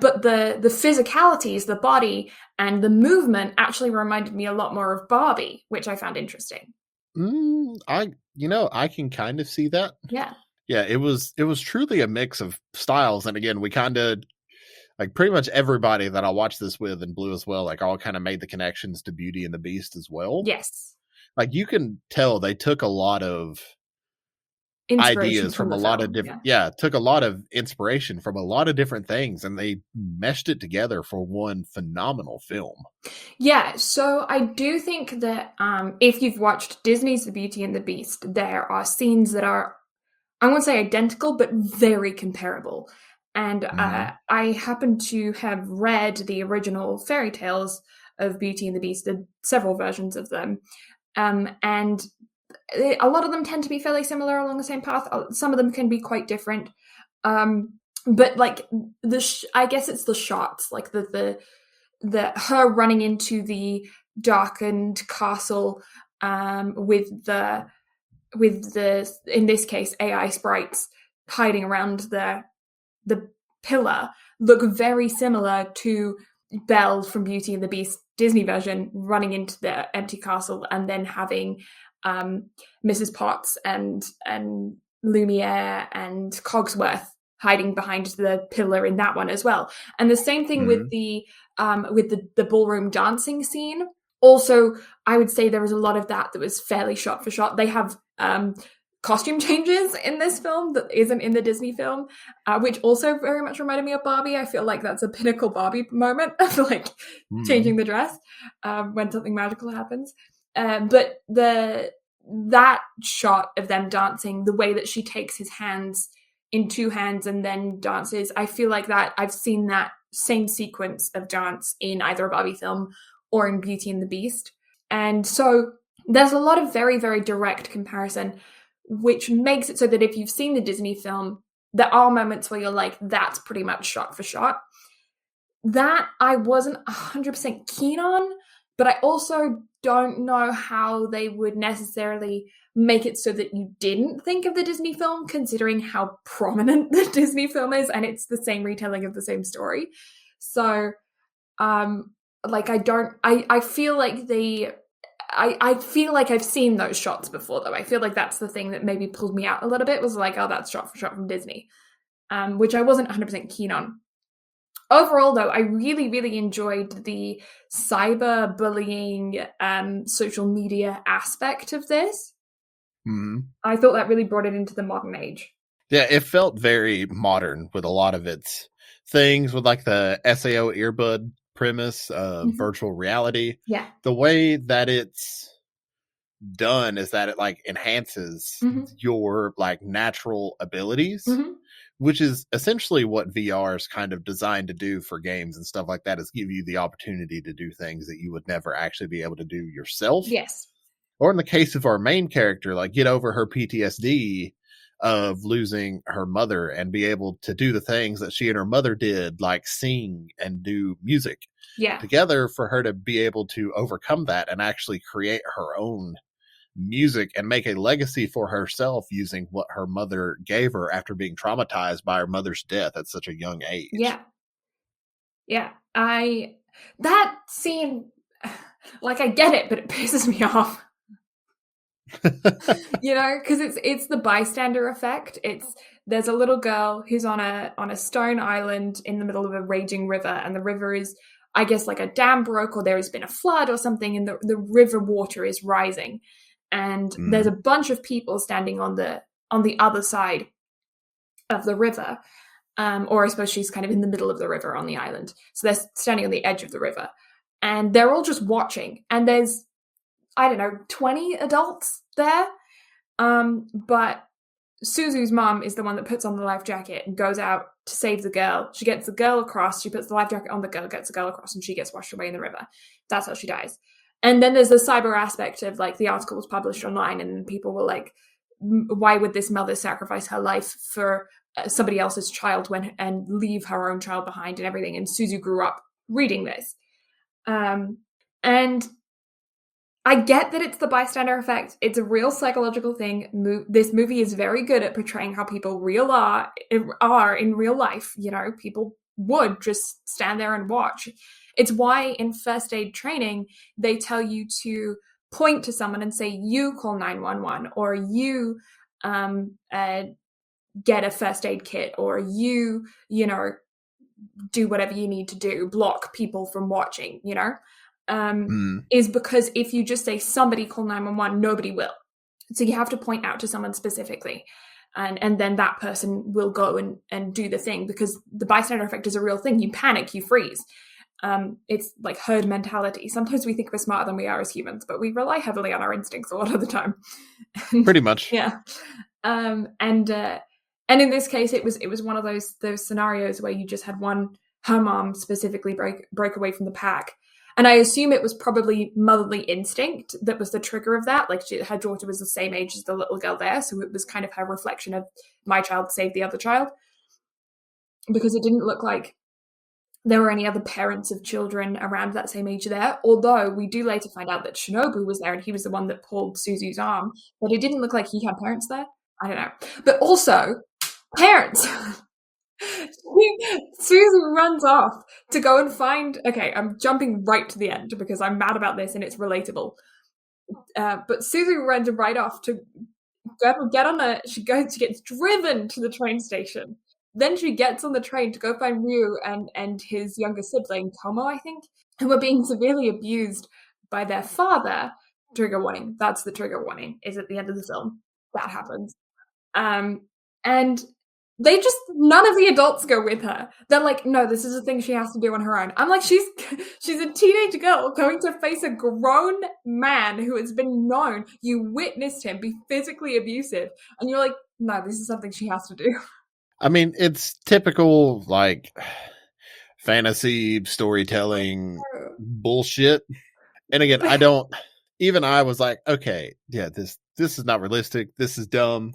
but the physicalities, the body, and the movement actually reminded me a lot more of Barbie, which I found interesting. I can kind of see that. Yeah. Yeah, it was truly a mix of styles. And again, we kind of, like, pretty much everybody that I watched this with, and Blue as well, like, all kind of made the connections to Beauty and the Beast as well. Yes. Like, you can tell they took a lot of ideas from a lot of different, took a lot of inspiration from a lot of different things, and they meshed it together for one phenomenal film. Yeah, so I do think that if you've watched Disney's The Beauty and the Beast, there are scenes that are, I won't say identical, but very comparable. And I happen to have read the original fairy tales of Beauty and the Beast, several versions of them, and a lot of them tend to be fairly similar along the same path. Some of them can be quite different, but like I guess it's the shots, like the her running into the darkened castle with the in this case AI sprites hiding around the pillar look very similar to Belle from Beauty and the Beast Disney version running into the empty castle, and then having Mrs. Potts and Lumiere and Cogsworth hiding behind the pillar in that one as well. And the same thing with the ballroom dancing scene. Also, I would say there was a lot of that was fairly shot for shot. They have costume changes in this film that isn't in the Disney film, which also very much reminded me of Barbie. I feel like that's a pinnacle Barbie moment of like changing the dress when something magical happens. But that shot of them dancing, the way that she takes his hands in two hands and then dances, I feel like that I've seen that same sequence of dance in either a Barbie film or in Beauty and the Beast. And so there's a lot of very, very direct comparison, which makes it so that if you've seen the Disney film, there are moments where you're like, that's pretty much shot for shot. That I wasn't 100% keen on, but I also don't know how they would necessarily make it so that you didn't think of the Disney film, considering how prominent the Disney film is, and it's the same retelling of the same story. So, like, I feel like I feel like I've seen those shots before, though. I feel like that's the thing that maybe pulled me out a little bit, was like, oh, that's shot for shot from Disney, which I wasn't 100% keen on. Overall, though, I really, really enjoyed the cyber-bullying, social media aspect of this. I thought that really brought it into the modern age. Yeah, it felt very modern with a lot of its things, with like the SAO earbud premise of virtual reality. Yeah. The way that it's done is that it like enhances your like natural abilities, which is essentially what VR is kind of designed to do for games and stuff like that, is give you the opportunity to do things that you would never actually be able to do yourself. Yes. Or in the case of our main character, like get over her PTSD of losing her mother and be able to do the things that she and her mother did, like sing and do music together, for her to be able to overcome that and actually create her own music and make a legacy for herself using what her mother gave her after being traumatized by her mother's death at such a young age. Yeah. That scene, like, I get it, but it pisses me off. You know, because it's the bystander effect. There's a little girl who's on a stone island in the middle of a raging river, and the river is, I guess, like a dam broke, or there has been a flood or something, and the river water is rising, and there's a bunch of people standing on the other side of the river, or I suppose she's kind of in the middle of the river on the island, so they're standing on the edge of the river, and they're all just watching, and there's, I don't know, 20 adults there. But Suzu's mom is the one that puts on the life jacket and goes out to save the girl. She gets the girl across, she puts the life jacket on the girl, gets the girl across, and she gets washed away in the river. That's how she dies. And then there's the cyber aspect of, like, the article was published online, and people were like, why would this mother sacrifice her life for somebody else's child and leave her own child behind and everything? And Suzu grew up reading this. And I get that it's the bystander effect. It's a real psychological thing. This movie is very good at portraying how people are in real life. You know, people would just stand there and watch. It's why in first aid training, they tell you to point to someone and say, you call 911, or you get a first aid kit, or you do whatever you need to do, block people from watching, is because if you just say somebody call 911, nobody will. So you have to point out to someone specifically, and then that person will go and do the thing, because the bystander effect is a real thing. You panic, you freeze. It's like herd mentality. Sometimes we think we're smarter than we are as humans, but we rely heavily on our instincts a lot of the time. Pretty much. Yeah. And in this case, it was one of those scenarios where you just had her mom specifically break away from the pack. And I assume it was probably motherly instinct that was the trigger of that. Like her daughter was the same age as the little girl there. So it was kind of her reflection of my child saved the other child. Because it didn't look like there were any other parents of children around that same age there. Although we do later find out that Shinobu was there and he was the one that pulled Suzu's arm. But it didn't look like he had parents there. I don't know. But also, parents. Suzu runs off to go and find... Okay, I'm jumping right to the end because I'm mad about this and it's relatable. But Suzu runs right off to get on she gets driven to the train station. Then she gets on the train to go find Ryu and his younger sibling, Tomo, I think, who were being severely abused by their father. Trigger warning. That's the trigger warning, is at the end of the film. That happens. And they just, none of the adults go with her. They're like, no, this is a thing she has to do on her own. I'm like, she's a teenage girl going to face a grown man who has been known, you witnessed him be physically abusive, and you're like, no, this is something she has to do. I mean, it's typical, like, fantasy storytelling bullshit. And again, I was like, okay, yeah, this is not realistic. This is dumb.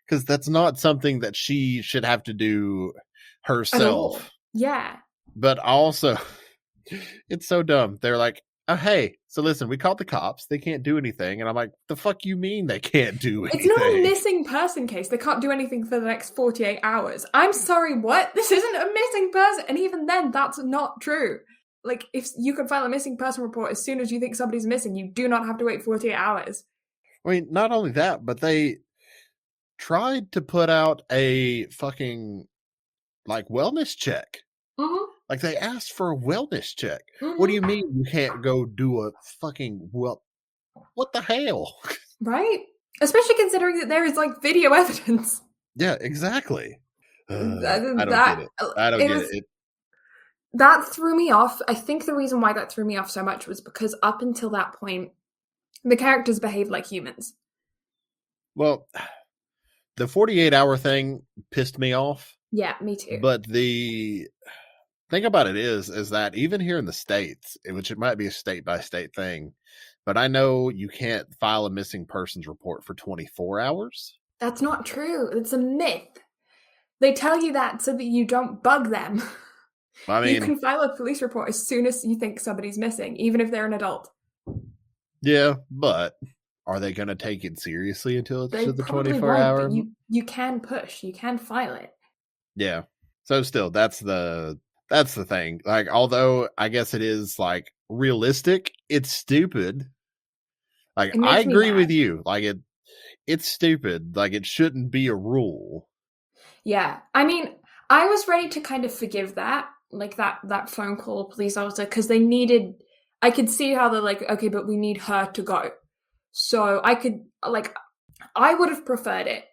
Because that's not something that she should have to do herself. Yeah. But also, it's so dumb. They're like, oh, hey, so listen, we called the cops. They can't do anything. And I'm like, the fuck you mean they can't do anything? It's not a missing person case. They can't do anything for the next 48 hours. I'm sorry, what? This isn't a missing person. And even then, that's not true. Like, if you can file a missing person report as soon as you think somebody's missing, you do not have to wait 48 hours. I mean, not only that, but they tried to put out a fucking, like, wellness check. Mm-hmm. Like, they asked for a wellness check. Mm-hmm. What do you mean you can't go do a fucking, what the hell? Right? Especially considering that there is, like, video evidence. Yeah, exactly. I don't get it. I don't get it. That threw me off. I think the reason why that threw me off so much was because up until that point, the characters behaved like humans. Well, the 48-hour thing pissed me off. Yeah, me too. But the thing about it is that even here in the States, which it might be a state-by-state thing, but I know you can't file a missing persons report for 24 hours. That's not true. It's a myth. They tell you that so that you don't bug them. I mean, you can file a police report as soon as you think somebody's missing, even if they're an adult. Yeah, but are they going to take it seriously until it's to the 24-hour? You can push. You can file it. Yeah. So still, that's the thing. Like, although I guess it is, like, realistic, it's stupid. Like, I agree with you. Like, it's stupid. Like, it shouldn't be a rule. Yeah. I mean, I was ready to kind of forgive that. Like, that phone call police officer, because I could see how they're like, okay, but we need her to go. So I would have preferred it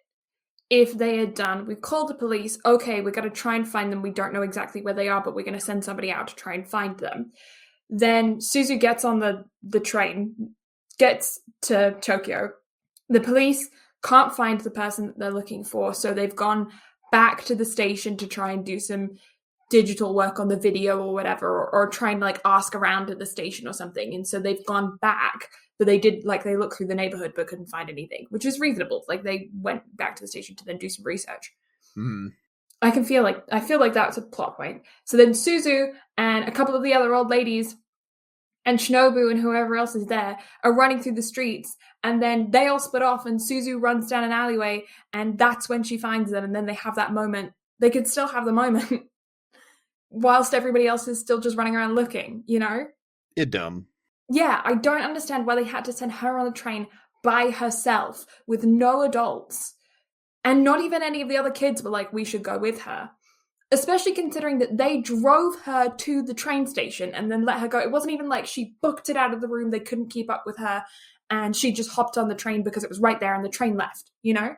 if they had done, we've called the police, okay, we're going to try and find them. We don't know exactly where they are, but we're going to send somebody out to try and find them. Then Suzu gets on the train, gets to Tokyo. The police can't find the person that they're looking for, so they've gone back to the station to try and do some digital work on the video or whatever, or try and, like, ask around at the station or something. And so they've gone back, but they looked through the neighborhood but couldn't find anything, which is reasonable. Like, they went back to the station to then do some research. Mm. I feel like that's a plot point. So then Suzu and a couple of the other old ladies and Shinobu and whoever else is there are running through the streets, and then they all split off and Suzu runs down an alleyway, and that's when she finds them. And then they have that moment. They could still have the moment whilst everybody else is still just running around looking, you know? It dumb. Yeah, I don't understand why they had to send her on the train by herself with no adults. And not even any of the other kids were like, we should go with her. Especially considering that they drove her to the train station and then let her go. It wasn't even like she booked it out of the room. They couldn't keep up with her. And she just hopped on the train because it was right there and the train left, you know?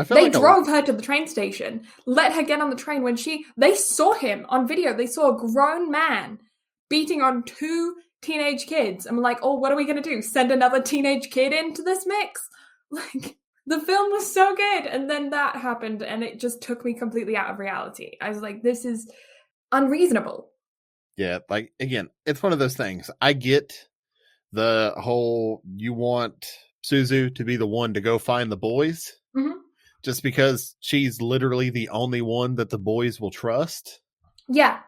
They drove her to the train station, let her get on the train when they saw him on video. They saw a grown man beating on 2 teenage kids. I'm like, oh, what are we going to do? Send another teenage kid into this mix? Like, the film was so good. And then that happened and it just took me completely out of reality. I was like, this is unreasonable. Yeah, like, again, it's one of those things. I get the whole, you want Suzu to be the one to go find the boys. Mm-hmm. Just because she's literally the only one that the boys will trust. Yeah.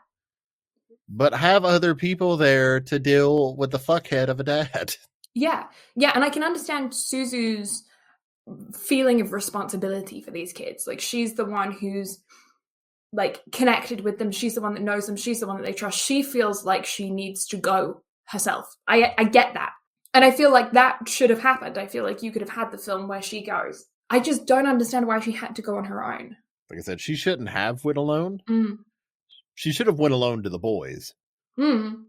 But have other people there to deal with the fuckhead of a dad. Yeah. Yeah, and I can understand Suzu's feeling of responsibility for these kids. Like, she's the one who's, like, connected with them. She's the one that knows them. She's the one that they trust. She feels like she needs to go herself. I get that. And I feel like that should have happened. I feel like you could have had the film where she goes. I just don't understand why she had to go on her own. Like I said, she shouldn't have went alone. Mm. She should have went alone to the boys. Mm.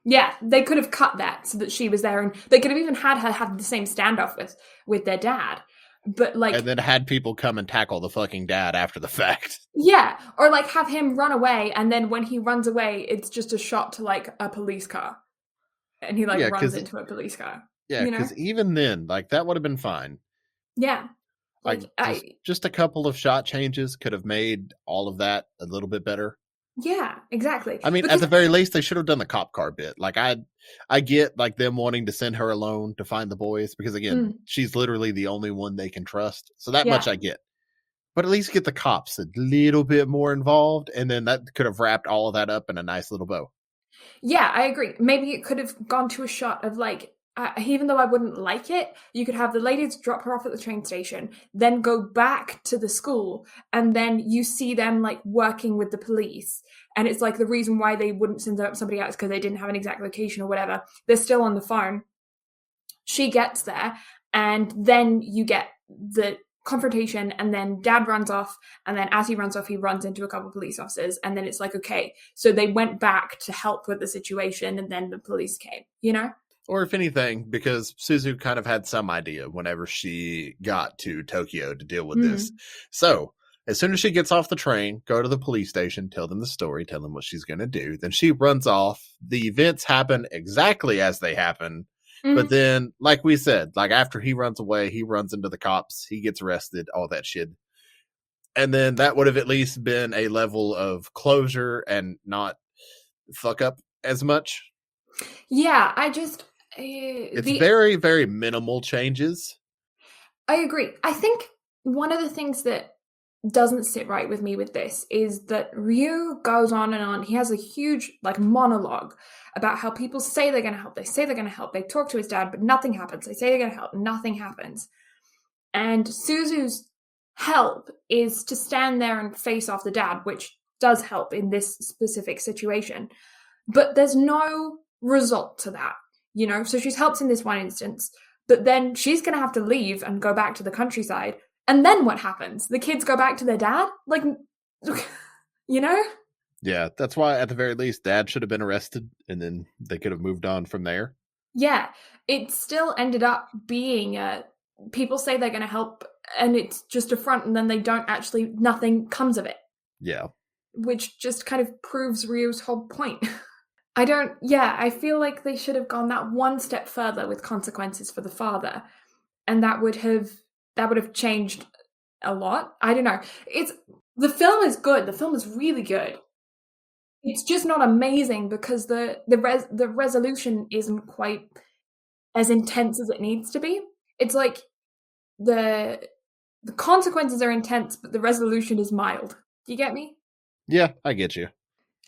Yeah, they could have cut that so that she was there, and they could have even had her have the same standoff with their dad. But like, and then had people come and tackle the fucking dad after the fact. Yeah, or like have him run away, and then when he runs away, it's just a shot to like a police car, and he like runs into a police car. Yeah, because even then, like that would have been fine. Yeah, like just a couple of shot changes could have made all of that a little bit better. Yeah, exactly. I mean, at the very least, they should have done the cop car bit. Like, I get like them wanting to send her alone to find the boys because, again, she's literally the only one they can trust. So that much I get. But at least get the cops a little bit more involved, and then that could have wrapped all of that up in a nice little bow. Yeah, I agree. Maybe it could have gone to a shot of like, even though I wouldn't like it, you could have the ladies drop her off at the train station, then go back to the school, and then you see them like working with the police. And it's like the reason why they wouldn't send up somebody else because they didn't have an exact location or whatever. They're still on the phone. She gets there, and then you get the confrontation, and then dad runs off, and then as he runs off, he runs into a couple of police officers, and then it's like, okay, so they went back to help with the situation, and then the police came, you know? Or if anything, because Suzu kind of had some idea whenever she got to Tokyo to deal with this. So as soon as she gets off the train, go to the police station, tell them the story, tell them what she's going to do. Then she runs off. The events happen exactly as they happen. But then, like we said, like after he runs away, he runs into the cops, he gets arrested, all that shit. And then that would have at least been a level of closure and not fuck up as much. Yeah, I just... it's very, very minimal changes. I agree. I think one of the things that doesn't sit right with me with this is that Ryu goes on and on. He has a huge like monologue about how people say they're going to help. They say they're going to help. They talk to his dad, but nothing happens. They say they're going to help. Nothing happens. And Suzu's help is to stand there and face off the dad, which does help in this specific situation. But there's no result to that, you know? So she's helped in this one instance, but then she's going to have to leave and go back to the countryside. And then what happens? The kids go back to their dad? Like, you know? Yeah, that's why at the very least, dad should have been arrested and then they could have moved on from there. Yeah, it still ended up being people say they're going to help and it's just a front and then they don't actually, nothing comes of it. Yeah. Which just kind of proves Ryu's whole point. I feel like they should have gone that one step further with consequences for the father. And that would have changed a lot. I don't know. The film is good. The film is really good. It's just not amazing because the resolution isn't quite as intense as it needs to be. It's like the consequences are intense, but the resolution is mild. Do you get me? Yeah, I get you.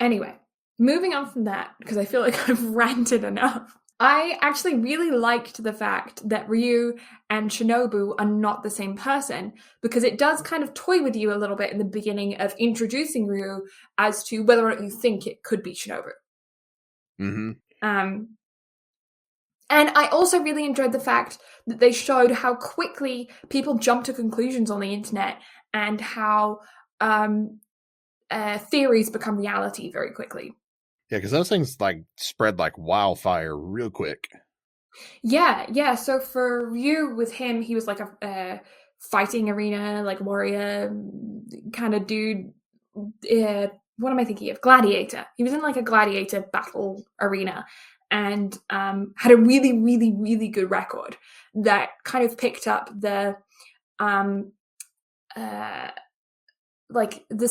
Anyway, moving on from that, because I feel like I've ranted enough. I actually really liked the fact that Ryu and Shinobu are not the same person, because it does kind of toy with you a little bit in the beginning of introducing Ryu as to whether or not you think it could be Shinobu. Mm-hmm. And I also really enjoyed the fact that they showed how quickly people jump to conclusions on the internet and how theories become reality very quickly. Yeah, because those things like spread like wildfire real quick. Yeah. So for Ryu, with him, he was like a fighting arena, like warrior kind of dude. What am I thinking of? Gladiator. He was in like a gladiator battle arena and had a really, really, really good record that kind of picked up the like the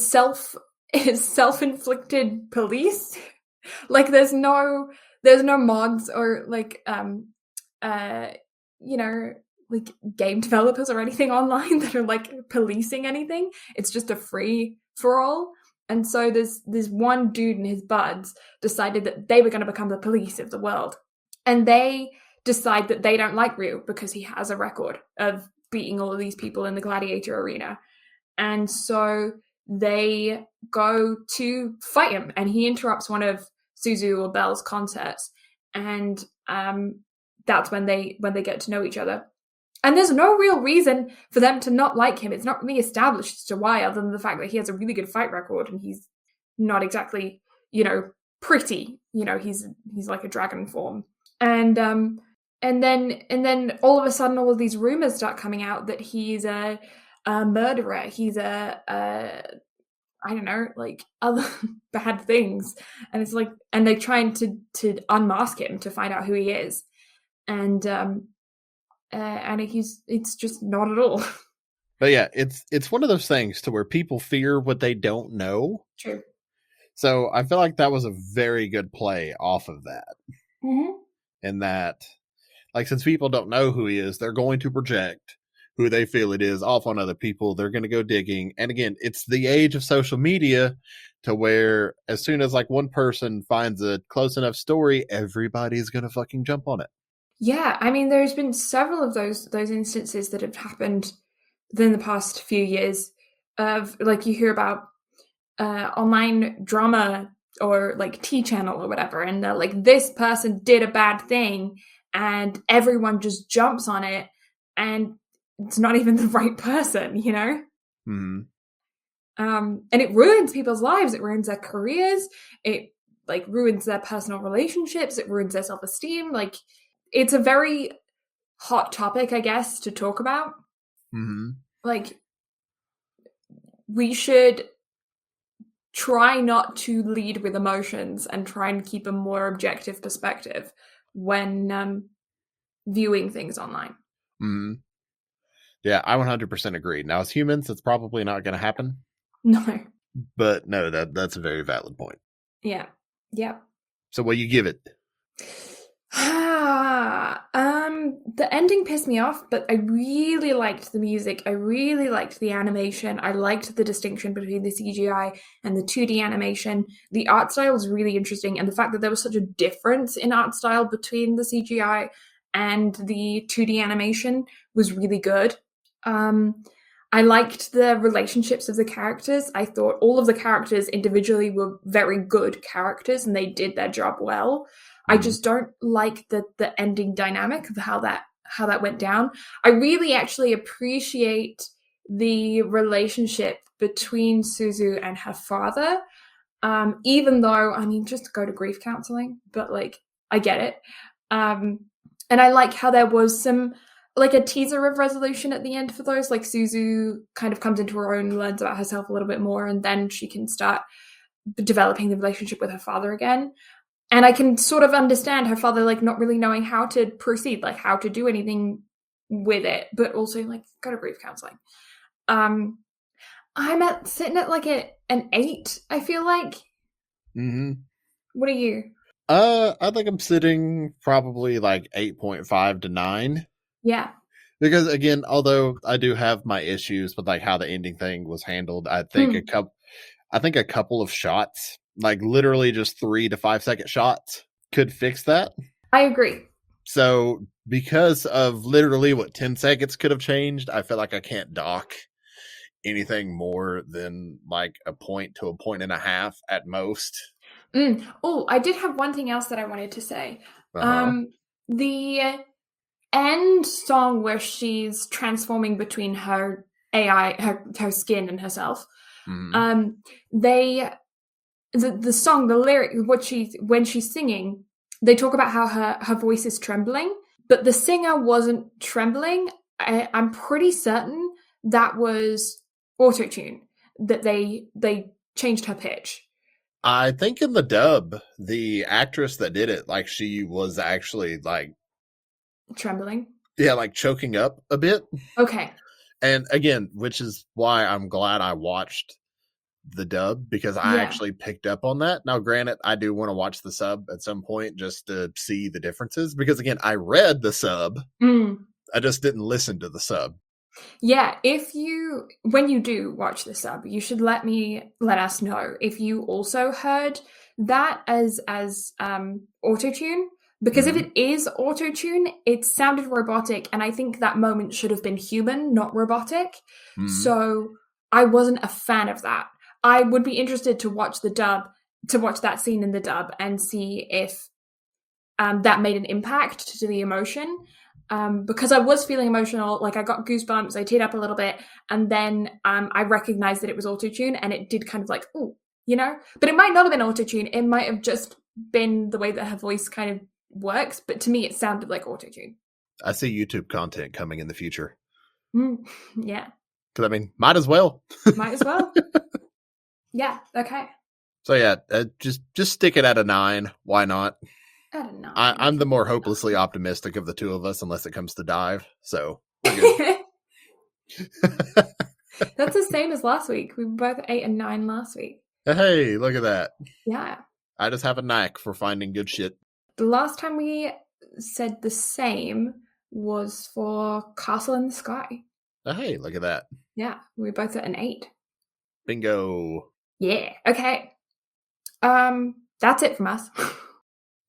self-inflicted police. Like there's no mods or like you know, like game developers or anything online that are like policing anything. It's just a free for all. And so there's one dude and his buds decided that they were going to become the police of the world. And they decide that they don't like Ryu because he has a record of beating all of these people in the gladiator arena. And so they go to fight him, and he interrupts one of Suzu or Belle's concerts. And that's when they get to know each other. And there's no real reason for them to not like him. It's not really established as to why, other than the fact that he has a really good fight record and he's not exactly, pretty. He's like a dragon form. And then all of a sudden, all of these rumors start coming out that he's a murderer. He's I don't know, like other bad things. And it's like, and they're trying to unmask him to find out who he is. And it's just not at all. But yeah, it's one of those things to where people fear what they don't know. True. So I feel like that was a very good play off of that. Mm-hmm. And that, like, since people don't know who he is, they're going to project who they feel it is off on other people. They're going to go digging. And again, it's the age of social media to where as soon as like one person finds a close enough story, everybody's going to fucking jump on it. Yeah, I mean, there's been several of those instances that have happened within the past few years of, like, you hear about online drama or like T Channel or whatever, and they're like, this person did a bad thing, and everyone just jumps on it, and it's not even the right person, Mm-hmm. And it ruins people's lives. It ruins their careers. It like ruins their personal relationships. It ruins their self-esteem. Like, it's a very hot topic, I guess, to talk about. Mm-hmm. Like, we should try not to lead with emotions and try and keep a more objective perspective when viewing things online. Mm-hmm. Yeah, I 100% agree. Now, as humans, it's probably not going to happen. No. But no, that's a very valid point. Yeah. So what do you give it? The ending pissed me off, but I really liked the music. I really liked the animation. I liked the distinction between the CGI and the 2D animation. The art style was really interesting, and the fact that there was such a difference in art style between the CGI and the 2D animation was really good. I liked the relationships of the characters. I thought all of the characters individually were very good characters, and they did their job well. I just don't like the ending dynamic of how that went down. I really actually appreciate the relationship between Suzu and her father, even though, I mean, just go to grief counseling, but like, I get it. And I like how there was some, like, a teaser of resolution at the end for those. Like, Suzu kind of comes into her own, learns about herself a little bit more, and then she can start developing the relationship with her father again. And I can sort of understand her father, like, not really knowing how to proceed, like, how to do anything with it, but also, like, go to grief counseling. I'm sitting at, like, an 8, I feel like. Mm-hmm. What are you? I think I'm sitting probably, like, 8.5 to 9. Yeah. Because, again, although I do have my issues with, like, how the ending thing was handled, I think a couple of shots, like literally just 3 to 5 second shots, could fix that. I agree. So because of literally what 10 seconds could have changed, I feel like I can't dock anything more than like a point to a point and a half at most. Oh, I did have one thing else that I wanted to say. Uh-huh. The end song where she's transforming between her AI, her skin and herself. Mm-hmm. The song, the lyric, when she's singing, they talk about how her voice is trembling, but the singer wasn't trembling. I'm pretty certain that was auto-tune, that they changed her pitch. I think in the dub, the actress that did it, like she was actually like Trembling. Yeah, like choking up a bit. Okay. And again, which is why I'm glad I watched the dub, because I actually picked up on that. Now, granted, I do want to watch the sub at some point just to see the differences, because again, I read the sub. I just didn't listen to the sub. Yeah, when you do watch the sub, you should let us know if you also heard that as auto-tune, because if it is auto-tune, it sounded robotic, and I think that moment should have been human, not robotic. So I wasn't a fan of that. I would be interested to watch that scene in the dub and see if that made an impact to the emotion. Because I was feeling emotional, like I got goosebumps, I teared up a little bit, and then I recognized that it was auto-tune, and it did kind of like, ooh, But it might not have been auto-tune, it might have just been the way that her voice kind of works, but to me it sounded like auto-tune. I see YouTube content coming in the future. Yeah. Because, I mean, might as well. Might as well. Yeah, okay. So yeah, just stick it at a 9. Why not? At a 9. I'm the more hopelessly optimistic of the two of us, unless it comes to dive. So we're good. That's the same as last week. We were both 8 and 9 last week. Hey, look at that. Yeah. I just have a knack for finding good shit. The last time we said the same was for Castle in the Sky. Hey, look at that. Yeah, we were both at an 8. Bingo. Yeah, okay. That's it from us.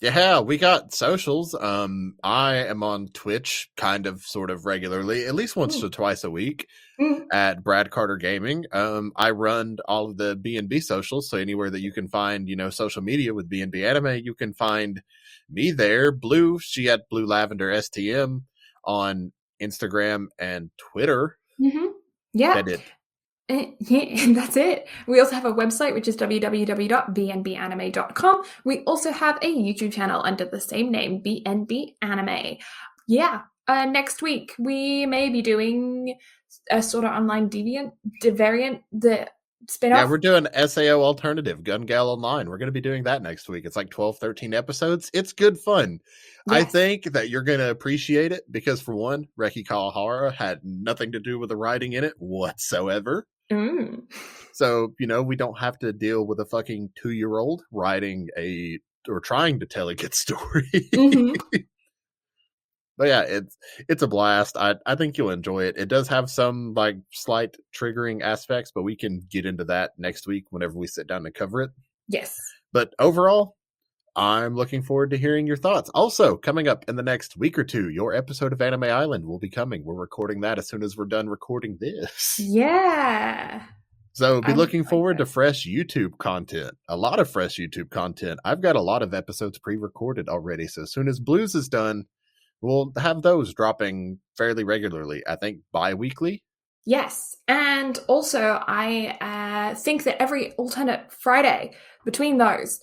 Yeah, we got socials. I am on Twitch kind of sort of regularly, at least once or twice a week at BradCarterGaming. I run all of the BnB socials, so anywhere that you can find, social media with BnB Anime, you can find me there. Blue, she had Blue Lavender STM on Instagram and Twitter. Yeah. That it. Yeah, and that's it. We also have a website, which is www.bnbanime.com. We also have a YouTube channel under the same name, BnB Anime. Yeah. Next week, we may be doing a sort of online variant, the spin-off. Yeah, we're doing SAO Alternative, Gun Gal Online. We're going to be doing that next week. It's like 12, 13 episodes. It's good fun. Yes. I think that you're going to appreciate it because, for one, Reki Kawahara had nothing to do with the writing in it whatsoever. So, we don't have to deal with a fucking 2-year-old writing or trying to tell a good story. But yeah, it's a blast. I think you'll enjoy it. It does have some like slight triggering aspects, but we can get into that next week whenever we sit down to cover it. Yes. But overall, I'm looking forward to hearing your thoughts. Also, coming up in the next week or two, your episode of Anime Island will be coming. We're recording that as soon as we're done recording this. Yeah. So be looking forward to fresh YouTube content. A lot of fresh YouTube content. I've got a lot of episodes pre-recorded already. So as soon as Blues is done, we'll have those dropping fairly regularly. I think bi-weekly. Yes. And also, I think that every alternate Friday between those,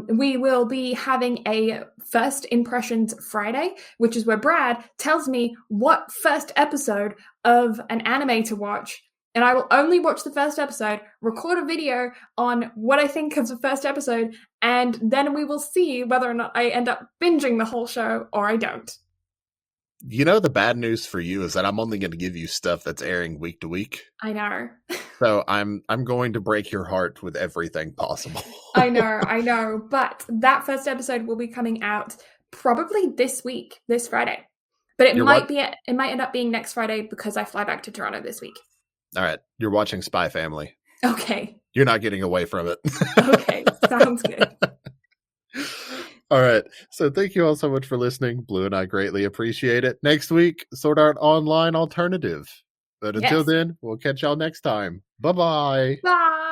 we will be having a First Impressions Friday, which is where Brad tells me what first episode of an anime to watch. And I will only watch the first episode, record a video on what I think of the first episode, and then we will see whether or not I end up binging the whole show or I don't. The bad news for you is that I'm only going to give you stuff that's airing week to week. I know. So I'm going to break your heart with everything possible. I know. But that first episode will be coming out probably this week, this Friday. But it might end up being next Friday because I fly back to Toronto this week. All right. You're watching Spy Family. Okay. You're not getting away from it. Okay. Sounds good. All right. So thank you all so much for listening. Blue and I greatly appreciate it. Next week, Sword Art Online Alternative. But until then, we'll catch y'all next time. Bye-bye. Bye.